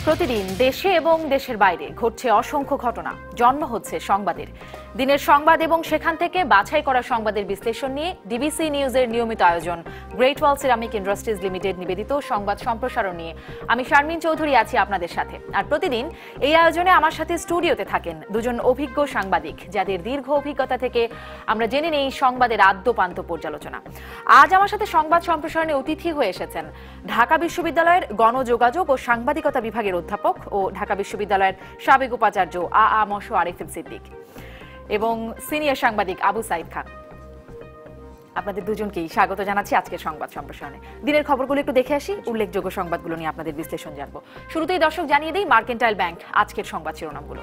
প্রতিদিন দেশে এবং দেশের বাইরে ঘটছে অসংখ্য ঘটনা, জন্ম হচ্ছে সংবাদের। দিনের সংবাদ এবং সেখান থেকে বাছাই করা সংবাদের বিশ্লেষণ নিয়ে ডিবিসি নিউজের নিয়মিত আয়োজন গ্রেট ওয়াল সিরামিক ইন্ডাস্ট্রিজ লিমিটেড নিবেদিত সংবাদ সম্প্রসারণ নিয়ে আমি শারমিন চৌধুরী আছি আপনাদের সাথে। আর প্রতিদিন এই আয়োজনে আমার সাথে স্টুডিওতে থাকেন দুজন অভিজ্ঞ সাংবাদিক, যাদের দীর্ঘ অভিজ্ঞতা থেকে আমরা জেনে নেই সংবাদের আদ্যপান্ত পর্যালোচনা। আজ আমার সাথে সংবাদ সম্প্রসারণে অতিথি হয়ে এসেছেন ঢাকা বিশ্ববিদ্যালয়ের গণযোগাযোগ ও সাংবাদিকতা বিভাগের অধ্যাপক ও ঢাকা বিশ্ববিদ্যালয়ের সাবেক উপাচার্য আরিফুল সিদ্দিক এবং সিনিয়র সাংবাদিক আবু সাইদ খান। আপনাদের দুজনকেই স্বাগত জানাচ্ছি আজকের সংবাদ সম্প্রসারণে। দিনের খবরগুলো একটু দেখে আসি, উল্লেখযোগ্য সংবাদগুলো নিয়ে আপনাদের বিশ্লেষণ জানবো। শুরুতেই দর্শক জানিয়ে দেই মার্কেন্টাইল ব্যাংক আজকের সংবাদ শিরোনামগুলো।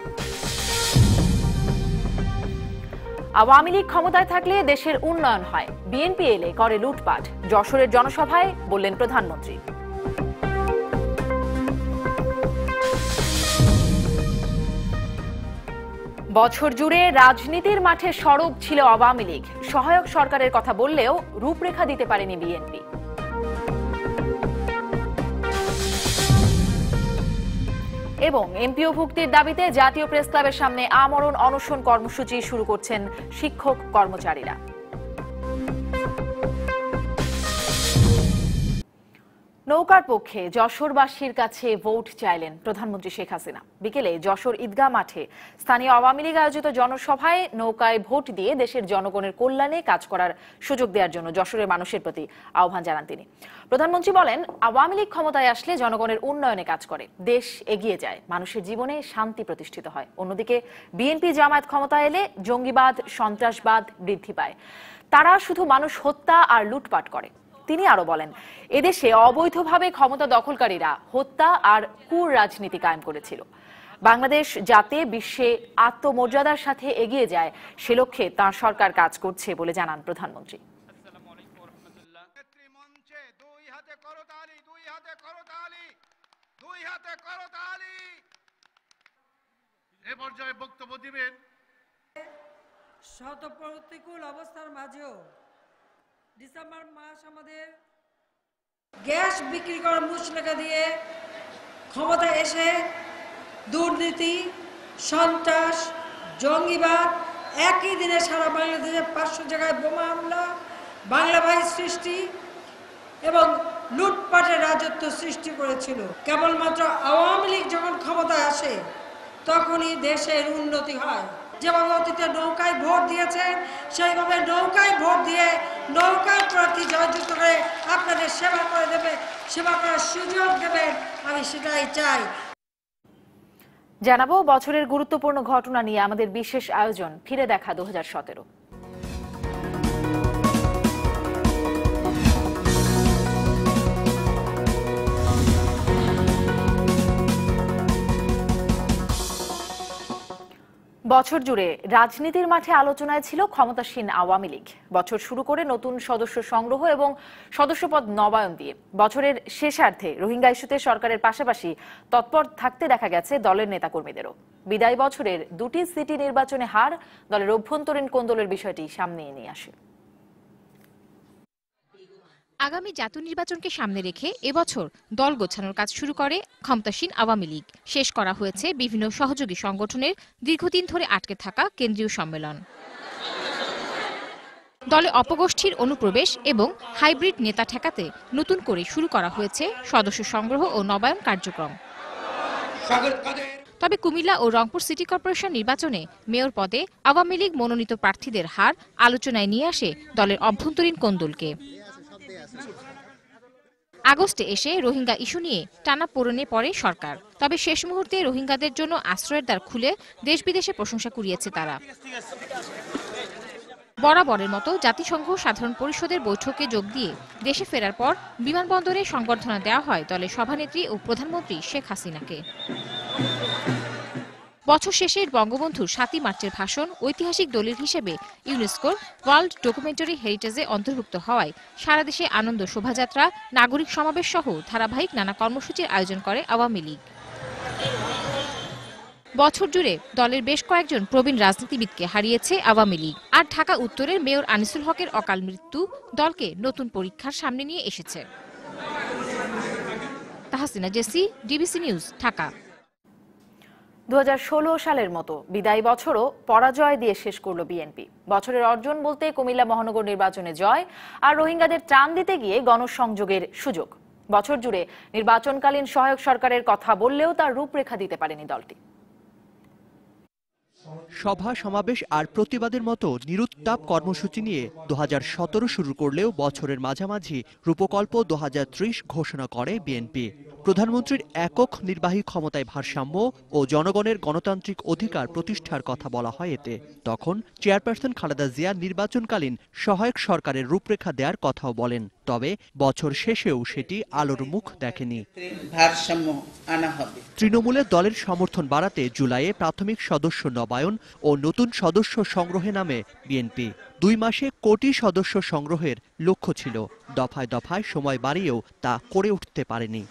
আওয়ামী লীগ ক্ষমতায় থাকলে দেশের উন্নয়ন হয়, বিএনপি এলে করে লুটপাট, যশোরের জনসভায় বললেন প্রধানমন্ত্রী। বছর জুড়ে রাজনীতির মাঠে সরব ছিল আওয়ামী লীগ, সহায়ক সরকারের কথা বললেও রূপরেখা দিতে পারেনি বিএনপি। এবং এমপিও ভুক্তির দাবিতে জাতীয় প্রেস ক্লাবের সামনে আমরণ অনশন কর্মসূচি শুরু করছেন শিক্ষক কর্মচারীরা। নৌকার পক্ষে যশোরবাসীর কাছে ভোট চাইলেন প্রধানমন্ত্রী শেখ হাসিনা। বিকেলে যশোর ঈদগাহ মাঠে স্থানীয় আওয়ামী লীগ আয়োজিত জনসভায় নৌকায় ভোট দিয়ে দেশের জনগণের কল্যাণে কাজ করার সুযোগ দেওয়ার জন্য যশোরের মানুষের প্রতি আহ্বান জানান তিনি। প্রধানমন্ত্রী বলেন, আওয়ামী লীগ ক্ষমতায় আসলে জনগণের উন্নয়নে কাজ করে, দেশ এগিয়ে যায়, মানুষের জীবনে শান্তি প্রতিষ্ঠিত হয়। অন্যদিকে বিএনপি জামায়াত ক্ষমতায় এলে জঙ্গিবাদ, সন্ত্রাসবাদ বৃদ্ধি পায়, তারা শুধু মানুষ হত্যা আর লুটপাট করে। তিনি আরো বলেন, এদেশে অবৈধভাবে ক্ষমতা দখলকারীরা হত্যা আর কুর রাজনীতি কায়েম করেছিল। বাংলাদেশ যাতে বিশ্বে আত্মমর্যাদার সাথে এগিয়ে যায় সে লক্ষ্যে তাঁর সরকার কাজ করছে বলে জানান প্রধানমন্ত্রী। বক্তব্য দিবেন। শত প্রতিকূল অবস্থার মাঝেও ডিসেম্বর মাস আমাদের গ্যাস বিক্রি করার মুচলেখা দিয়ে ক্ষমতায় এসে দুর্নীতি, সন্ত্রাস, জঙ্গিবাদ, একই দিনে সারা বাংলাদেশে 500 জায়গায় বোমা হামলা, বাংলা ভাই সৃষ্টি এবং লুটপাটের রাজত্ব সৃষ্টি করেছিল। কেবলমাত্র আওয়ামী লীগ যখন ক্ষমতায় আসে তখনই দেশের উন্নতি হয়। যেভাবে অতীতে নৌকায় ভোট দিয়েছেন সেইভাবে নৌকায় ভোট দিয়ে নৌকার প্রার্থী জয়যুক্ত করে আপনাদের সেবা করে দেবে, সেবা করার সুযোগ দেবেন, আমি সেটাই চাই। জানাবো বছরের গুরুত্বপূর্ণ ঘটনা নিয়ে আমাদের বিশেষ আয়োজন ফিরে দেখা 2017। বছর জুড়ে রাজনীতির মাঠে আলোচনায় ছিল ক্ষমতাসীন আওয়ামী লীগ। বছর শুরু করে নতুন সদস্য সংগ্রহ এবং সদস্যপদ নবায়ন দিয়ে বছরের শেষার্ধে রোহিঙ্গা ইস্যুতে সরকারের পাশাপাশি তৎপর থাকতে দেখা গেছে দলের নেতাকর্মীদেরও। বিদায়ী বছরের দুটি সিটি নির্বাচনে হার দলের অভ্যন্তরীণ কোন্দলের বিষয়টি সামনে নিয়ে আসে। আগামী জাতীয় নির্বাচনকে সামনে রেখে এবছর দল গোছানোর কাজ শুরু করে ক্ষমতাসীন আওয়ামী লীগ। শেষ করা হয়েছে বিভিন্ন সহযোগী সংগঠনের দীর্ঘদিন ধরে আটকে থাকা কেন্দ্রীয় সম্মেলন। দলে অপগোষ্ঠীর অনুপ্রবেশ এবং হাইব্রিড নেতা ঠেকাতে নতুন করে শুরু করা হয়েছে সদস্য সংগ্রহ ও নবায়ন কার্যক্রম। তবে কুমিল্লা ও রংপুর সিটি কর্পোরেশন নির্বাচনে মেয়র পদে আওয়ামী লীগ মনোনীত প্রার্থীদের হার আলোচনায় নিয়ে আসে দলের অভ্যন্তরীণ কোন্দলকে। আগস্টে এসে রোহিঙ্গা ইস্যু নিয়ে টানাপোড়েনে পড়ে সরকার। তবে শেষ মুহূর্তে রোহিঙ্গাদের জন্য আশ্রয়ের দ্বার খুলে দেশ বিদেশে প্রশংসা কুড়িয়েছে তারা। বরাবরের মতো জাতিসংঘ সাধারণ পরিষদের বৈঠকে যোগ দিয়ে দেশে ফেরার পর বিমানবন্দরে সংবর্ধনা দেওয়া হয় দলের সভানেত্রী ও প্রধানমন্ত্রী শেখ হাসিনাকে। বছর শেষের বঙ্গবন্ধুর 7 মার্চের ভাষণ ঐতিহাসিক দলিল হিসেবে ইউনেস্কোর ওয়ার্ল্ড ডকুমেন্টারি হেরিটেজে অন্তর্ভুক্ত হওয়ায় সারা দেশে আনন্দ শোভাযাত্রা, নাগরিক সমাবেশ সহ ধারাবাহিক নানা কর্মসূচির আয়োজন করে আওয়ামী লীগ। বছর জুড়ে দলের বেশ কয়েকজন প্রবীণ রাজনীতিবিদকে হারিয়েছে আওয়ামী লীগ। আর ঢাকা উত্তরের মেয়র আনিসুল হকের অকাল মৃত্যু দলকে নতুন পরীক্ষার সামনে নিয়ে এসেছে। Tahsina Jessy, DBC news, Dhaka. 2016 সালের মতো বিদায়ী বছরও পরাজয় দিয়ে শেষ করল বিএনপি। বছরের অর্জন বলতে কুমিল্লা মহানগর নির্বাচনে জয় আর রোহিঙ্গাদের ত্রাণ দিতে গিয়ে গণসংযোগের সুযোগ। বছর জুড়ে নির্বাচনকালীন সহায়ক সরকারের কথা বললেও তার রূপরেখা দিতে পারেনি দলটি। সভা সমাবেশ আর প্রতিবাদের মতো নিরুত্তাপ কর্মসূচি নিয়ে 2017 শুরু করলেও বছরের মাঝামাঝি রূপকল্প 2030 ঘোষণা করে বিএনপি। প্রধানমন্ত্রীর একক নির্বাহী ক্ষমতায় ভারসাম্য ও জনগণের গণতান্ত্রিক অধিকার প্রতিষ্ঠার কথা বলা হয় এতে। তখন চেয়ারপারসন খালেদা জিয়া নির্বাচনকালীন সহায়ক সরকারের রূপরেখা দেওয়ার কথাও বলেন। তবে বছর শেষেও সেটি আলোর মুখ দেখেনি। ভারসাম্য আনা হবে। তৃণমূলের দলের সমর্থন বাড়াতে জুলাইয়ে প্রাথমিক সদস্য নবায়ন ও নতুন সদস্য সংগ্রহে নামে বিএনপি। 2 মাসে কোটি সদস্য সংগ্রহের লক্ষ্য ছিল। দফায় দফায় সময় বাড়িয়েও তা করে উঠতে পারেনি।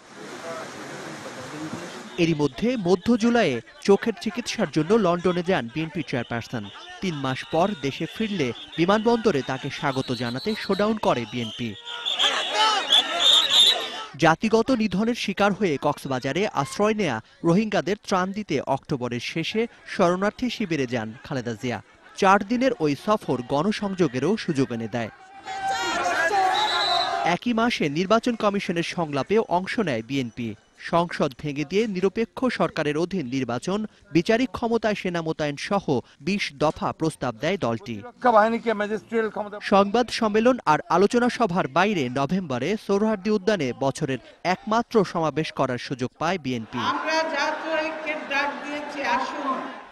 এরই মধ্যে মধ্য জুলাইয়ে চোখের চিকিৎসার জন্য লন্ডনে যান বিএনপি চেয়ারপারসন। 3 মাস পর দেশে ফিরলে বিমানবন্দরে তাকে স্বাগত জানাতে শোডাউন করে বিএনপি। জাতিগত নিধনের শিকার হয়ে কক্সবাজারে আশ্রয় নেয়া রোহিঙ্গাদের ত্রাণ দিতে অক্টোবরের শেষে শরণার্থী শিবিরে যান খালেদা জিয়া। 4 দিনের ওই সফর গণসংযোগেরও সুযোগ এনে দেয়। একই মাসে নির্বাচন কমিশনের সংলাপেও অংশ নেয় বিএনপি। সংসদ ভেঙে দিয়ে নিরপেক্ষ সরকারের অধীন নির্বাচন, বিচারিক ক্ষমতায় সেনা মোতায়েন সহ 20 দফা প্রস্তাব দেয় দলটি। সংবাদ সম্মেলন আর আলোচনা সভার বাইরে নভেম্বরে সোহরাওয়ার্দী উদ্যানে বছরের একমাত্র সমাবেশ করার সুযোগ পায় বিএনপি।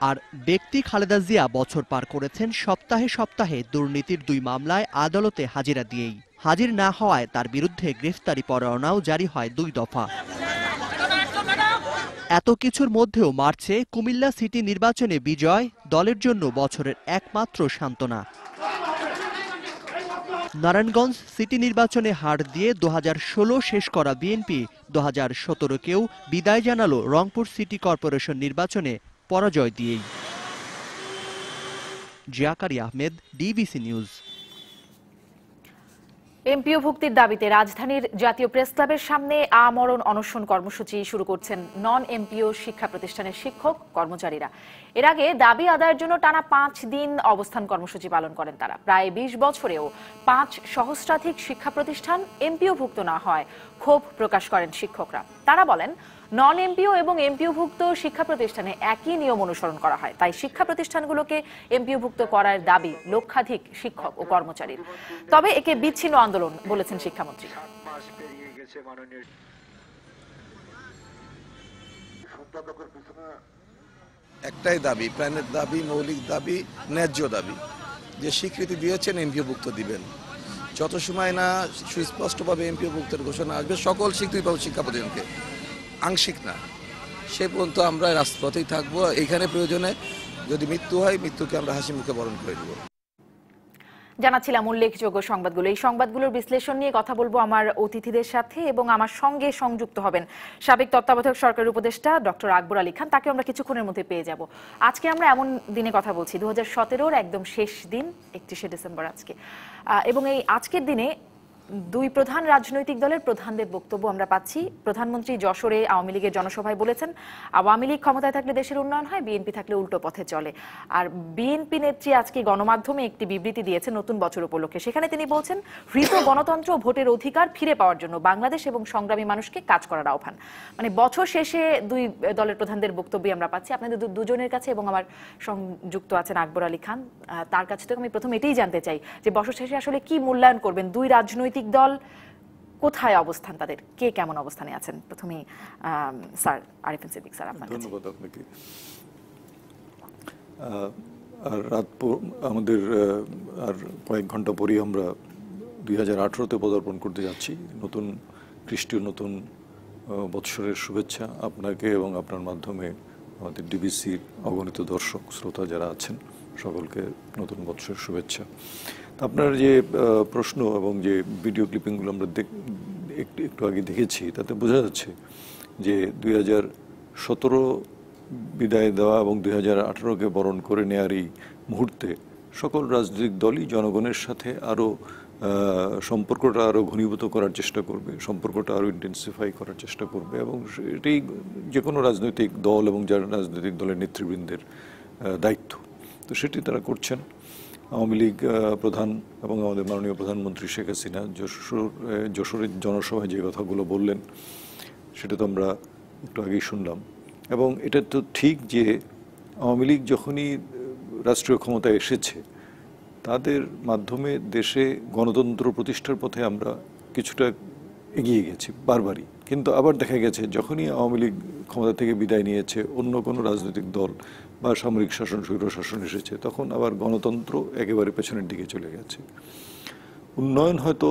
আর ব্যক্তি খালেদা জিয়া বছর পার করেছেন সপ্তাহে সপ্তাহে দুর্নীতির 2 মামলায় আদালতে হাজিরা দিয়েই। হাজির না হওয়ায় তার বিরুদ্ধে গ্রেফতারি পরোয়ানাও জারি হয় 2 দফা। এত কিছুর মধ্যেও মার্চে কুমিল্লা সিটি নির্বাচনে বিজয় দলের জন্য বছরের একমাত্র সান্ত্বনা। নারায়ণগঞ্জ সিটি নির্বাচনে হার দিয়ে 2016 শেষ করা বিএনপি 2017-কেও বিদায় জানালো রংপুর সিটি কর্পোরেশন নির্বাচনে পরাজয় দিয়েই। জিয়াকারি আহমেদ, ডিবিসি নিউজ। এমপিও ভুক্তির দাবিতে রাজধানীর জাতীয় প্রেস ক্লাবের সামনে আমরণ অনশন কর্মসূচি শুরু করছেন নন এমপিও শিক্ষা প্রতিষ্ঠানের শিক্ষক কর্মচারীরা। এর আগে দাবি আদায়ের জন্য টানা 5 দিন অবস্থান কর্মসূচি পালন করেন তারা। প্রায় 20 বছরেও 5 সহস্রাধিক শিক্ষা প্রতিষ্ঠান এমপিও ভুক্ত না হয় ক্ষোভ প্রকাশ করেন শিক্ষকরা। তারা বলেন, নন এমপিও এবং এমপিওভুক্ত শিক্ষা প্রতিষ্ঠানে একই নিয়ম অনুসরণ করা হয়, তাই শিক্ষা প্রতিষ্ঠানগুলোকে এমপিওভুক্ত করার দাবি লক্ষাধিক শিক্ষক ও কর্মচারীর। তবে একে বিচ্ছিন্ন আন্দোলন বলেছেন শিক্ষামন্ত্রী। একটাই দাবি, প্রাণের দাবি, মৌলিক দাবি, ন্যায্য দাবি, যে স্বীকৃতি দিয়েছেন এমপিওভুক্ত দিবেন। যত সময় না সুস্পষ্টভাবে এমপিওভুক্তের ঘোষণা আসবে, সকল স্বীকৃতি পাবে শিক্ষা প্রতিষ্ঠানকে, আংশিক না, সে পর্যন্ত আমরা রাজপথেই থাকবো। এখানে প্রয়োজনে যদি মৃত্যু হয়, মৃত্যুকে আমরা হাসি মুখে বরণ করে দেব। জানাচ্ছিলাম উল্লেখযোগ্য সংবাদগুলো। এই সংবাদগুলোর বিশ্লেষণ নিয়ে কথা বলবো আমার অতিথিদের সাথে এবং আমার সঙ্গে সংযুক্ত হবেন সাবেক তত্ত্বাবধায়ক সরকারের উপদেষ্টা ডক্টর আকবর আলী খান। তাকে আমরা কিছুক্ষণের মধ্যে পেয়ে যাব। আজকে আমরা এমন দিনে কথা বলছি, 2017-র একদম শেষ দিন, 31শে ডিসেম্বর আজকে। এবং এই আজকের দিনে 2 প্রধান রাজনৈতিক দলের প্রধানদের বক্তব্য আমরা পাচ্ছি। প্রধানমন্ত্রী যশোরে আওয়ামী লীগের জনসভায় বলেছেন, আওয়ামী লীগ ক্ষমতায় থাকলে দেশের উন্নয়ন হয়, বিএনপি থাকলে উল্টো পথে চলে। আর বিএনপি নেত্রী আজকে গণমাধ্যমে একটি বিবৃতি দিয়েছেন নতুন বছর উপলক্ষে। সেখানে তিনি বলছেন, হৃত গণতন্ত্র ও ভোটের অধিকার ফিরে পাওয়ার জন্য বাংলাদেশ এবং সংগ্রামী মানুষকে কাজ করার আহ্বান। মানে বছর শেষে 2 দলের প্রধানদের বক্তব্য আমরা পাচ্ছি। আপনাদের দুজনের কাছে এবং আমার সংযুক্ত আছেন আকবর আলী খান, তার কাছে থেকে আমি প্রথম এটাই জানতে চাই যে বছর শেষে আসলে কি মূল্যায়ন করবেন 2 রাজনৈতিক দল, কোথায় অবস্থান তাদের, কে কেমন অবস্থানে আছেন? প্রথমেই স্যার আরিফিন সিদ্দিক স্যার, আপনার কাছে। ধন্যবাদ আপনাকে। আর আমাদের আর কয়েক ঘন্টা পরেই আমরা 2018-তে পদার্পণ করতে যাচ্ছি। নতুন খ্রিস্টীয় নতুন বৎসরের শুভেচ্ছা আপনাকে এবং আপনার মাধ্যমে আমাদের ডিবিসির অগণিত দর্শক শ্রোতা যারা আছেন সকলকে নতুন বৎসরের শুভেচ্ছা। আপনার যে প্রশ্ন এবং যে ভিডিও ক্লিপিংগুলো আমরা একটু আগে দেখেছি, তাতে বোঝা যাচ্ছে যে 2017 বিদায় দেওয়া এবং 2018-কে বরণ করে নেওয়ার এই মুহূর্তে সকল রাজনৈতিক দলই জনগণের সাথে আরও সম্পর্কটা আরও ঘনীভূত করার চেষ্টা করবে, সম্পর্কটা আরও ইন্টেন্সিফাই করার চেষ্টা করবে, এবং এটাই যে কোনো রাজনৈতিক দল এবং যারা রাজনৈতিক দলের নেতৃবৃন্দের দায়িত্ব। তো সেটি তারা করছেন। আওয়ামী লীগ প্রধান এবং আমাদের মাননীয় প্রধানমন্ত্রী শেখ হাসিনা যশোরের জনসভায় যে কথাগুলো বললেন সেটা তো আমরা একটু আগেই শুনলাম। এবং এটা তো ঠিক যে আওয়ামী লীগ যখনই রাষ্ট্রীয় ক্ষমতায় এসেছে তাদের মাধ্যমে দেশে গণতন্ত্র প্রতিষ্ঠার পথে আমরা কিছুটা এগিয়ে গেছি বারবারই, কিন্তু আবার দেখা গেছে যখনই আওয়ামী লীগ ক্ষমতা থেকে বিদায় নিয়েছে, অন্য কোনো রাজনৈতিক দল বা সামরিক শাসন, স্বৈর শাসন এসেছে, তখন আবার গণতন্ত্র একেবারে পেছনের দিকে চলে গেছে। উন্নয়ন হয়তো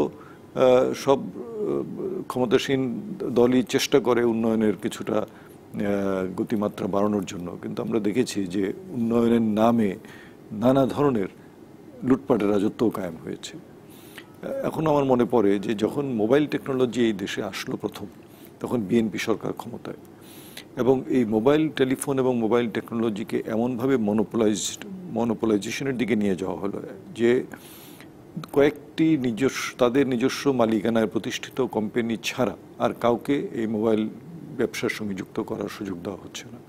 সব ক্ষমতাসীন দলই চেষ্টা করে উন্নয়নের কিছুটা গতিমাত্রা বাড়ানোর জন্য, কিন্তু আমরা দেখেছি যে উন্নয়নের নামে নানা ধরনের লুটপাটের রাজত্বও কায়েম হয়েছে। এখন আমার মনে পড়ে যে যখন মোবাইল টেকনোলজি এই দেশে আসলো প্রথম, তখন বিএনপি সরকার ক্ষমতায়, এবং এই মোবাইল টেলিফোন এবং মোবাইল টেকনোলজিকে এমনভাবে মনোপোলাইজেশনের দিকে নিয়ে যাওয়া হলো যে কয়েকটি তাদের নিজস্ব মালিকানায় প্রতিষ্ঠিত কোম্পানি ছাড়া আর কাউকে এই মোবাইল ব্যবসার সঙ্গে যুক্ত করার সুযোগ দেওয়া হচ্ছে না।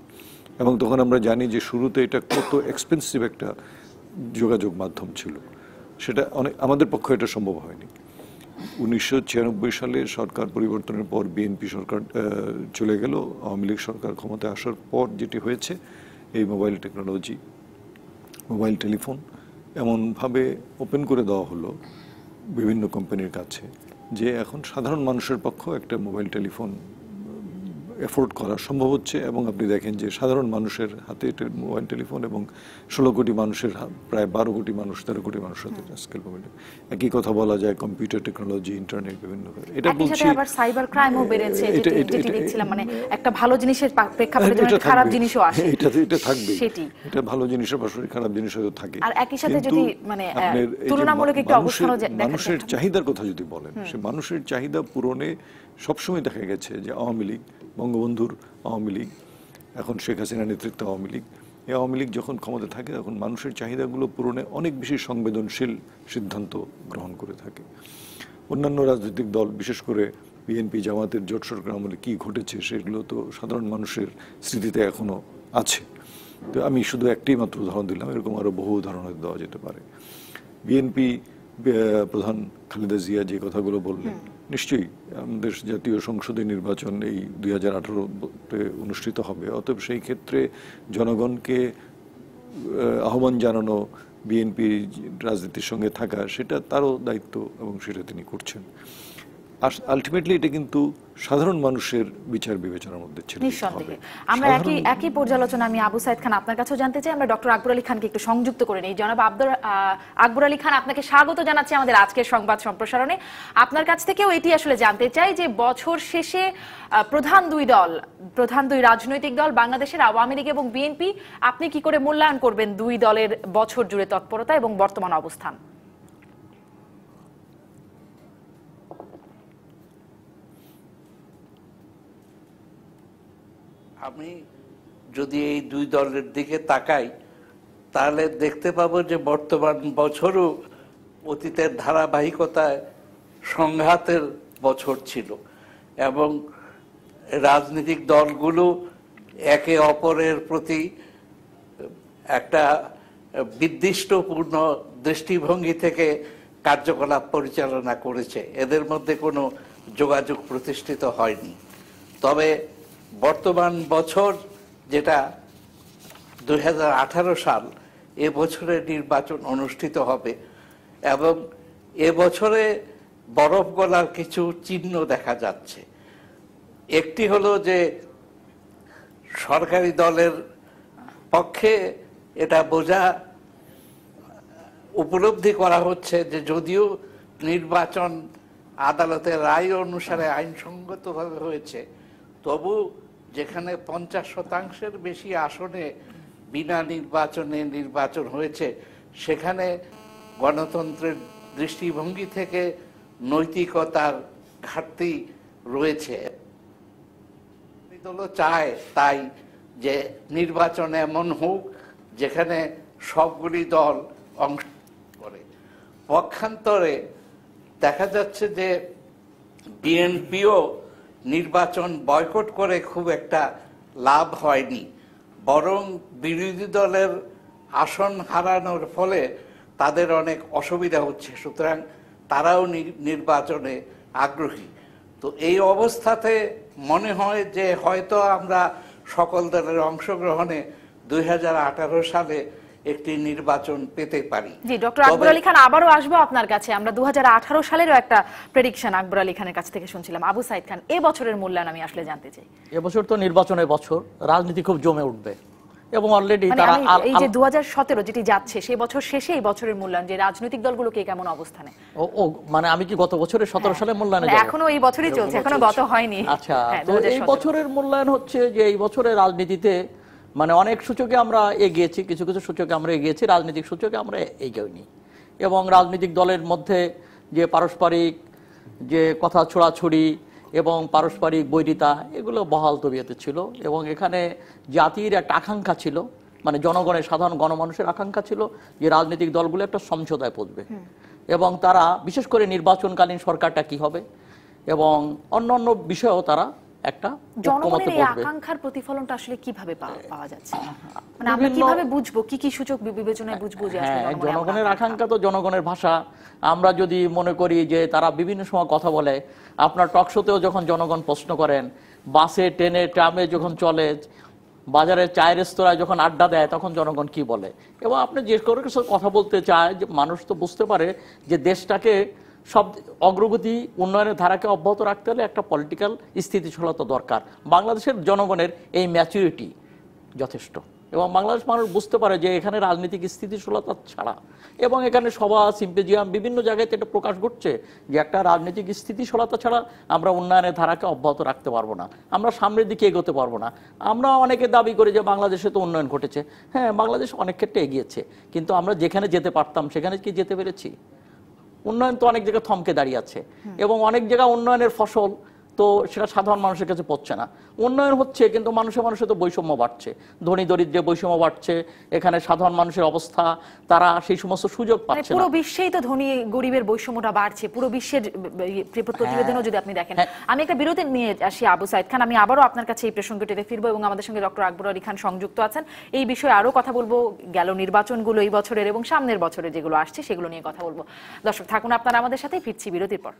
এবং তখন আমরা জানি যে শুরুতে এটা কত এক্সপেন্সিভ একটা যোগাযোগ মাধ্যম ছিল, সেটা আমাদের পক্ষে এটা সম্ভব হয়নি। 1996 সালে সরকার পরিবর্তনের পর বিএনপি সরকার চলে গেল, আওয়ামী লীগ সরকার ক্ষমতায় আসার পর যেটি হয়েছে, এই মোবাইল টেকনোলজি, মোবাইল টেলিফোন এমনভাবে ওপেন করে দেওয়া হলো বিভিন্ন কোম্পানির কাছে যে এখন সাধারণ মানুষের পক্ষে একটা মোবাইল টেলিফোন এফোর্ড করা সম্ভব হচ্ছে। এবং আপনি দেখেন যে সাধারণ মানুষের হাতে মোবাইল টেলিফোন, এবং 16 কোটি মানুষের, প্রায় 12 কোটি মানুষ, 13 কোটি মানুষের হাতে আজকাল মোবাইল। একই কথা বলা যায় কম্পিউটার টেকনোলজি, ইন্টারনেট, বিভিন্ন। এটা বলছি আবার সাইবার ক্রাইমও বেড়েছে, যেটি দেখছিলাম, মানে একটা ভালো জিনিসের প্রেক্ষাপটে যেমন খারাপ জিনিসও আসে। এটা থাকবে, এটা ভালো জিনিসের পাশাপাশি খারাপ জিনিসও থাকে। আর একই সাথে যদি মানে তুলনামূলক একটা অবস্থানও মানুষের চাহিদার কথা যদি বলেন, সে মানুষের চাহিদা পূরণে সবসময় দেখা গেছে যে আওয়ামী লীগ, বঙ্গবন্ধুর আওয়ামী লীগ, এখন শেখ হাসিনার নেতৃত্বে আওয়ামী লীগ, এই আওয়ামী লীগ যখন ক্ষমতা থাকে তখন মানুষের চাহিদাগুলো পূরণে অনেক বেশি সংবেদনশীল সিদ্ধান্ত গ্রহণ করে থাকে। অন্যান্য রাজনৈতিক দল, বিশেষ করে বিএনপি জামাতের জোট সরকার আমলে কী ঘটেছে সেগুলো তো সাধারণ মানুষের স্মৃতিতে এখনও আছে। তো আমি শুধু একটাই মাত্র উদাহরণ দিলাম, এরকম আরও বহু উদাহরণ দেওয়া যেতে পারে। বিএনপি প্রধান খালেদা জিয়া যে কথাগুলো বললেন, নিশ্চয়ই আমাদের জাতীয় সংসদে নির্বাচন এই 2018-তে অনুষ্ঠিত হবে, অতএব সেই ক্ষেত্রে জনগণকে আহ্বান জানানো, বিএনপি রাজনীতির সঙ্গে থাকা, সেটা তারও দায়িত্ব এবং সেটা তিনি করছেন। আলটিমেটলি এটা কিন্তু সাধারণ মানুষের বিচার বিবেচনার মধ্যে ছিল। নিঃসন্দেহে আমরা একই পর্যালোচনা আমি আবু সাইদ খান আপনার কাছেও জানতে চাই। আমরা ডক্টর আকবর আলী খানকে একটু সংযুক্ত করে নিই। জনাব আকবর আলী খান, আপনাকে স্বাগত জানাচ্ছি আমাদের আজকের সংবাদ সম্প্রসারণে। আপনার কাছ থেকেও এটি আসলে জানতে চাই যে বছর শেষে প্রধান দুই রাজনৈতিক দল বাংলাদেশের আওয়ামী লীগ এবং বিএনপি, আপনি কি করে মূল্যায়ন করবেন দুই দলের বছর জুড়ে তৎপরতা এবং বর্তমান অবস্থান? আমি যদি এই দুই দলের দিকে তাকাই তাহলে দেখতে পাবো যে বর্তমান বছরও অতীতের ধারাবাহিকতায় সংঘাতের বছর ছিল, এবং রাজনৈতিক দলগুলো একে অপরের প্রতি একটা বিদ্বেষপূর্ণ দৃষ্টিভঙ্গি থেকে কার্যকলাপ পরিচালনা করেছে। এদের মধ্যে কোনো যোগাযোগ প্রতিষ্ঠিত হয়নি। তবে বর্তমান বছর যেটা 2018 সাল, এ বছরে নির্বাচন অনুষ্ঠিত হবে, এবং এ বছরে বরফ গলার কিছু চিহ্ন দেখা যাচ্ছে। একটি হলো যে সরকারি দলের পক্ষে এটা উপলব্ধি করা হচ্ছে যে যদিও নির্বাচন আদালতের রায় অনুসারে আইনসঙ্গতভাবে হয়েছে, তবু যেখানে 50% বেশি আসনে বিনা নির্বাচনে নির্বাচন হয়েছে, সেখানে গণতন্ত্রের দৃষ্টিভঙ্গি থেকে নৈতিকতার ঘাটতি রয়েছে। দলও চায় তাই যে নির্বাচন এমন হোক যেখানে সবগুলি দল অংশ করে। পক্ষান্তরে দেখা যাচ্ছে যে বিএনপিও নির্বাচন বয়কট করে খুব একটা লাভ হয়নি, বরং বিরোধী দলের আসন হারানোর ফলে তাদের অনেক অসুবিধা হচ্ছে, সুতরাং তারাও নির্বাচনে আগ্রহী। তো এই অবস্থাতে মনে হয় যে হয়তো আমরা সকল দলের অংশগ্রহণে 2018 সালে একটি নির্বাচন পেতে পারি। জি, ডক্টর আকবর আলী খান, আবারও আসবো আপনার কাছে। আমরা 2018 সালেরও একটা প্রেডিকশন আকবর আলী খানের কাছ থেকে শুনছিলাম। আবু সাইদ খান, এই বছরের মূল্যায়ন আমি আসলে জানতে চাই। এবছর তো নির্বাচনের বছর, রাজনীতি খুব জমে উঠবে এবং অলরেডি তারা এই যে 2017 যেটি যাচ্ছে সেই বছর শেষে এই বছরের মূল্যায়ন, যে রাজনৈতিক দলগুলোকে কেমন অবস্থানে, ও মানে আমি কি গত বছরের 17 সালে মূল্যায়নে যাব? এখনো এই বছরই চলছে, এখনো গত হয়নি। আচ্ছা, তো এই বছরের মূল্যায়ন হচ্ছে যে এই বছরের রাজনীতিতে মানে অনেক সূচকে আমরা এগিয়েছি, কিছু কিছু সূচকে আমরা এগিয়েছি, রাজনৈতিক সূচকে আমরা এগোইনি। এবং রাজনৈতিক দলের মধ্যে যে পারস্পরিক যে কথা ছোড়াছুড়ি এবং পারস্পরিক বৈরিতা, এগুলো বহাল তবিয়তে ছিল। এবং এখানে জাতির একটা আকাঙ্ক্ষা ছিল, মানে জনগণের, সাধারণ গণমানুষের আকাঙ্ক্ষা ছিল যে রাজনৈতিক দলগুলো একটা সমঝোতায় পৌঁছবে এবং তারা বিশেষ করে নির্বাচনকালীন সরকারটা কি হবে এবং অন্যান্য বিষয়েও তারা একটা জনগণের এই আকাঙ্ক্ষার প্রতিফলনটা আসলে কিভাবে পাওয়া যাচ্ছে, মানে আমরা কিভাবে বুঝবো, কি কি সূচক বিবেচনায় বুঝবো যে আসলে জনগণের আকাঙ্ক্ষা? তো জনগণের ভাষা আমরা যদি মনে করি যে তারা বিভিন্ন সময় কথা বলে, আপনার টক শোতেও যখন জনগণ প্রশ্ন করেন, বাসে ট্রেনে ট্রামে যখন চলে, বাজারে চায়ের রেস্তোরাঁয় যখন আড্ডা দেয়, তখন জনগণ কি বলে। এবং আপনি যে কোনো কিছু কথা বলতে চায় যে মানুষ তো বুঝতে পারে যে দেশটাকে সব অগ্রগতি উন্নয়নের ধারাকে অব্যাহত রাখতে হলে একটা পলিটিক্যাল স্থিতিশীলতা দরকার। বাংলাদেশের জনগণের এই ম্যাচুরিটি যথেষ্ট এবং বাংলাদেশ মানুষ বুঝতে পারে যে এখানে রাজনৈতিক স্থিতিশীলতা ছাড়া, এবং এখানে সভা সিম্পোজিয়াম বিভিন্ন জায়গায় এটা প্রকাশ ঘটছে যে একটা রাজনৈতিক স্থিতিশীলতা ছাড়া আমরা উন্নয়নের ধারাকে অব্যাহত রাখতে পারবো না, আমরা সামনের দিকে এগোতে পারবো না। আমরা অনেকে দাবি করি যে বাংলাদেশে তো উন্নয়ন ঘটেছে, হ্যাঁ বাংলাদেশ অনেক ক্ষেত্রে এগিয়েছে, কিন্তু আমরা যেখানে যেতে পারতাম সেখানে কি যেতে পেরেছি? উন্নয়ন তো অনেক জায়গায় থমকে দাঁড়িয়ে আছে এবং অনেক জায়গায় উন্নয়নের ফসল তো সেটা সাধারণ মানুষের কাছে পড়ছে না। উন্নয়ন হচ্ছে কিন্তু মানুষের তো বৈষম্য বাড়ছে, ধনী দরিদ্রে বৈষম্য বাড়ছে, এখানে সাধারণ মানুষের অবস্থা, তারা সেই সমস্ত সুযোগ পাচ্ছে না। পুরো বিশ্বেই তো ধনী গরিবের বৈষম্যটা বাড়ছে, পুরো বিশ্বের প্রতিবেদনও যদি আপনি দেখেন। আমি একটা বিরতি নিয়ে আসি আবু সাইদ খান, আমি আবারও আপনার কাছে এই প্রসঙ্গটিতে ফিরবো এবং আমাদের সঙ্গে ডক্টর আকবর আলী খান সংযুক্ত আছেন। এই বিষয়ে আরো কথা বলবো, গেল নির্বাচনগুলো এই বছরের এবং সামনের বছরে যেগুলো আসছে সেগুলো নিয়ে কথা বলবো। দর্শক থাকুন আপনারা আমাদের সাথে, ফিরছি বিরতির পর।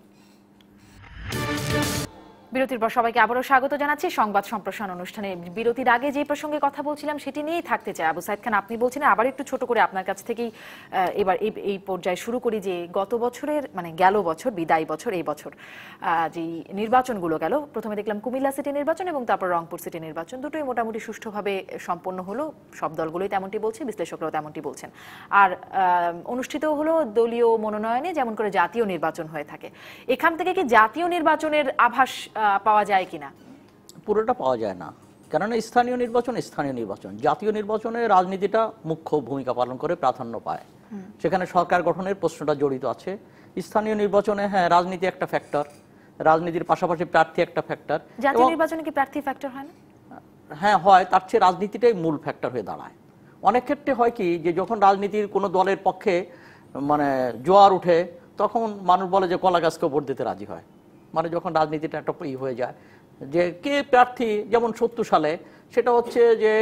বিরতির পর সবাইকে আবারও স্বাগত জানাচ্ছি সংবাদ সম্প্রসারণ অনুষ্ঠানে। বিরতির আগে যে প্রসঙ্গে কথা বলছিলাম সেটি নিয়েই থাকতে চাই। আবু সাইদ খান, আপনি বলছিলেন, আবার একটু ছোট করে আপনার কাছ থেকেই এবার এই পর্যায়ে শুরু করি, যে গত বছরের মানে গেল বছর, বিদায় বছর, এই বছর যে নির্বাচনগুলো গেল, প্রথমে দেখলাম কুমিল্লা সিটি নির্বাচন এবং তারপর রংপুর সিটি নির্বাচন, দুটোই মোটামুটি সুষ্ঠুভাবে সম্পন্ন হলো, সব দলগুলোই তেমনটি বলছে, বিশ্লেষকরাও তেমনটি বলছেন। আর অনুষ্ঠিত হলো দলীয় মনোনয়নে, যেমন করে জাতীয় নির্বাচন হয়ে থাকে। এখান থেকে কি জাতীয় নির্বাচনের আভাস পাওয়া যায় কিনা? পুরোটা পাওয়া যায় না, কেননা স্থানীয় নির্বাচন, জাতীয় নির্বাচনে রাজনীতিটা মুখ্য ভূমিকা পালন করে, প্রাধান্য পায়, সেখানে সরকার গঠনের প্রশ্নটা জড়িত আছে। স্থানীয় নির্বাচনে হ্যাঁ রাজনীতি একটা ফ্যাক্টর, রাজনীতির পাশাপাশি প্রার্থী একটা ফ্যাক্টর। জাতীয় নির্বাচনে কি প্রার্থী ফ্যাক্টর হয় না? হ্যাঁ হয়, তার চেয়ে রাজনীতিটাই মূল ফ্যাক্টর হয়ে দাঁড়ায়। অনেক ক্ষেত্রে হয় কি যে যখন রাজনীতির কোনো দলের পক্ষে মানে জোয়ার উঠে, তখন মানুষ বলে যে কলা গাছকে ভোট দিতে রাজি হয়, মানে যখন রাজনীতিটা একটা হয়ে যায় যে কে প্রার্থী, যেমন 70 সালে সেটা হচ্ছে যে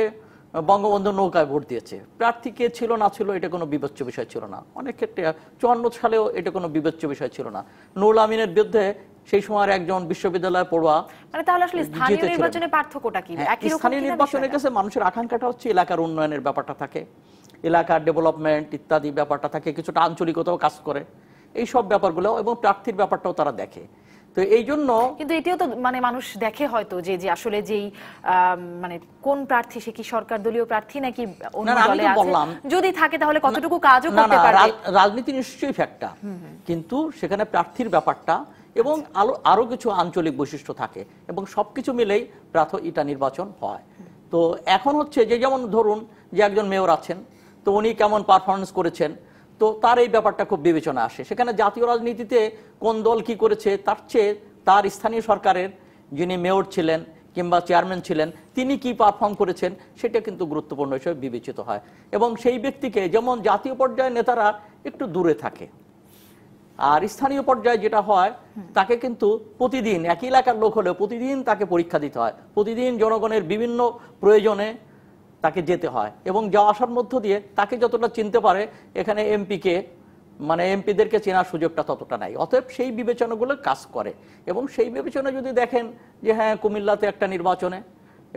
বঙ্গবন্ধু নৌকায় ভোট দিয়েছে, প্রার্থী কে ছিল না ছিল এটা কোনো বিবেচ্য বিষয় ছিল না। অনেক ক্ষেত্রে 54 সালেও এটা কোনো বিবেচ্য বিষয় ছিল না। নুরুল আমিনের বিরুদ্ধে সেই সময়ের একজন বিশ্ববিদ্যালয় পড়ুয়া, মানে তাহলে আসলে স্থানীয় নির্বাচনের পার্থক্যটা কি? একই রকম স্থানীয় নির্বাচনের কাছে মানুষের আকাঙ্ক্ষাটা হচ্ছে এলাকার উন্নয়নের ব্যাপারটা থাকে, এলাকার ডেভেলপমেন্ট ইত্যাদি ব্যাপারটা থাকে, কিছুটা আঞ্চলিকতাও কাজ করে, এই সব ব্যাপারগুলো, এবং প্রার্থীর ব্যাপারটাও তারা দেখে। তো এই জন্য কিন্তু এটিও তো মানে মানুষ দেখে হয়তো যে আসলে যেই মানে কোন প্রার্থী, সে কি সরকার দলীয় প্রার্থী নাকি অন্য দলে আছে, যদি থাকে তাহলে কতটুকু কাজও করতে পারে। রাজনীতি নিশ্চয়ই ফ্যাক্টর, কিন্তু সেখানে প্রার্থীর ব্যাপারটা এবং আরো কিছু আঞ্চলিক বৈশিষ্ট্য থাকে, এবং সবকিছু মিলেই এটা নির্বাচন হয়। তো এখন হচ্ছে যে যেমন ধরুন যে একজন মেয়র আছেন, তো উনি কেমন পারফরমেন্স করেছেন, তো তার এই ব্যাপারটা খুব বিবেচনা আসে। সেখানে জাতীয় রাজনীতিতে কোন দল কি করেছে তার চেয়ে তার স্থানীয় সরকারের যিনি মেয়র ছিলেন কিংবা চেয়ারম্যান ছিলেন তিনি কি পারফর্ম করেছেন সেটা কিন্তু গুরুত্বপূর্ণ হিসেবে বিবেচিত হয়। এবং সেই ব্যক্তিকে, যেমন জাতীয় পর্যায়ের নেতারা একটু দূরে থাকে, আর স্থানীয় পর্যায়ে যেটা হয় তাকে কিন্তু প্রতিদিন একই এলাকার লোক হলেও প্রতিদিন তাকে পরীক্ষা দিতে হয়, প্রতিদিন জনগণের বিভিন্ন প্রয়োজনে তাকে যেতে হয় এবং যাওয়া আসার মধ্য দিয়ে তাকে যতটা চিনতে পারে এখানে এমপিকে মানে এমপিদেরকে চেনার সুযোগটা ততটা নাই। অতএব সেই বিবেচনাগুলো কাজ করে এবং সেই বিবেচনা যদি দেখেন যে হ্যাঁ কুমিল্লাতে একটা নির্বাচনে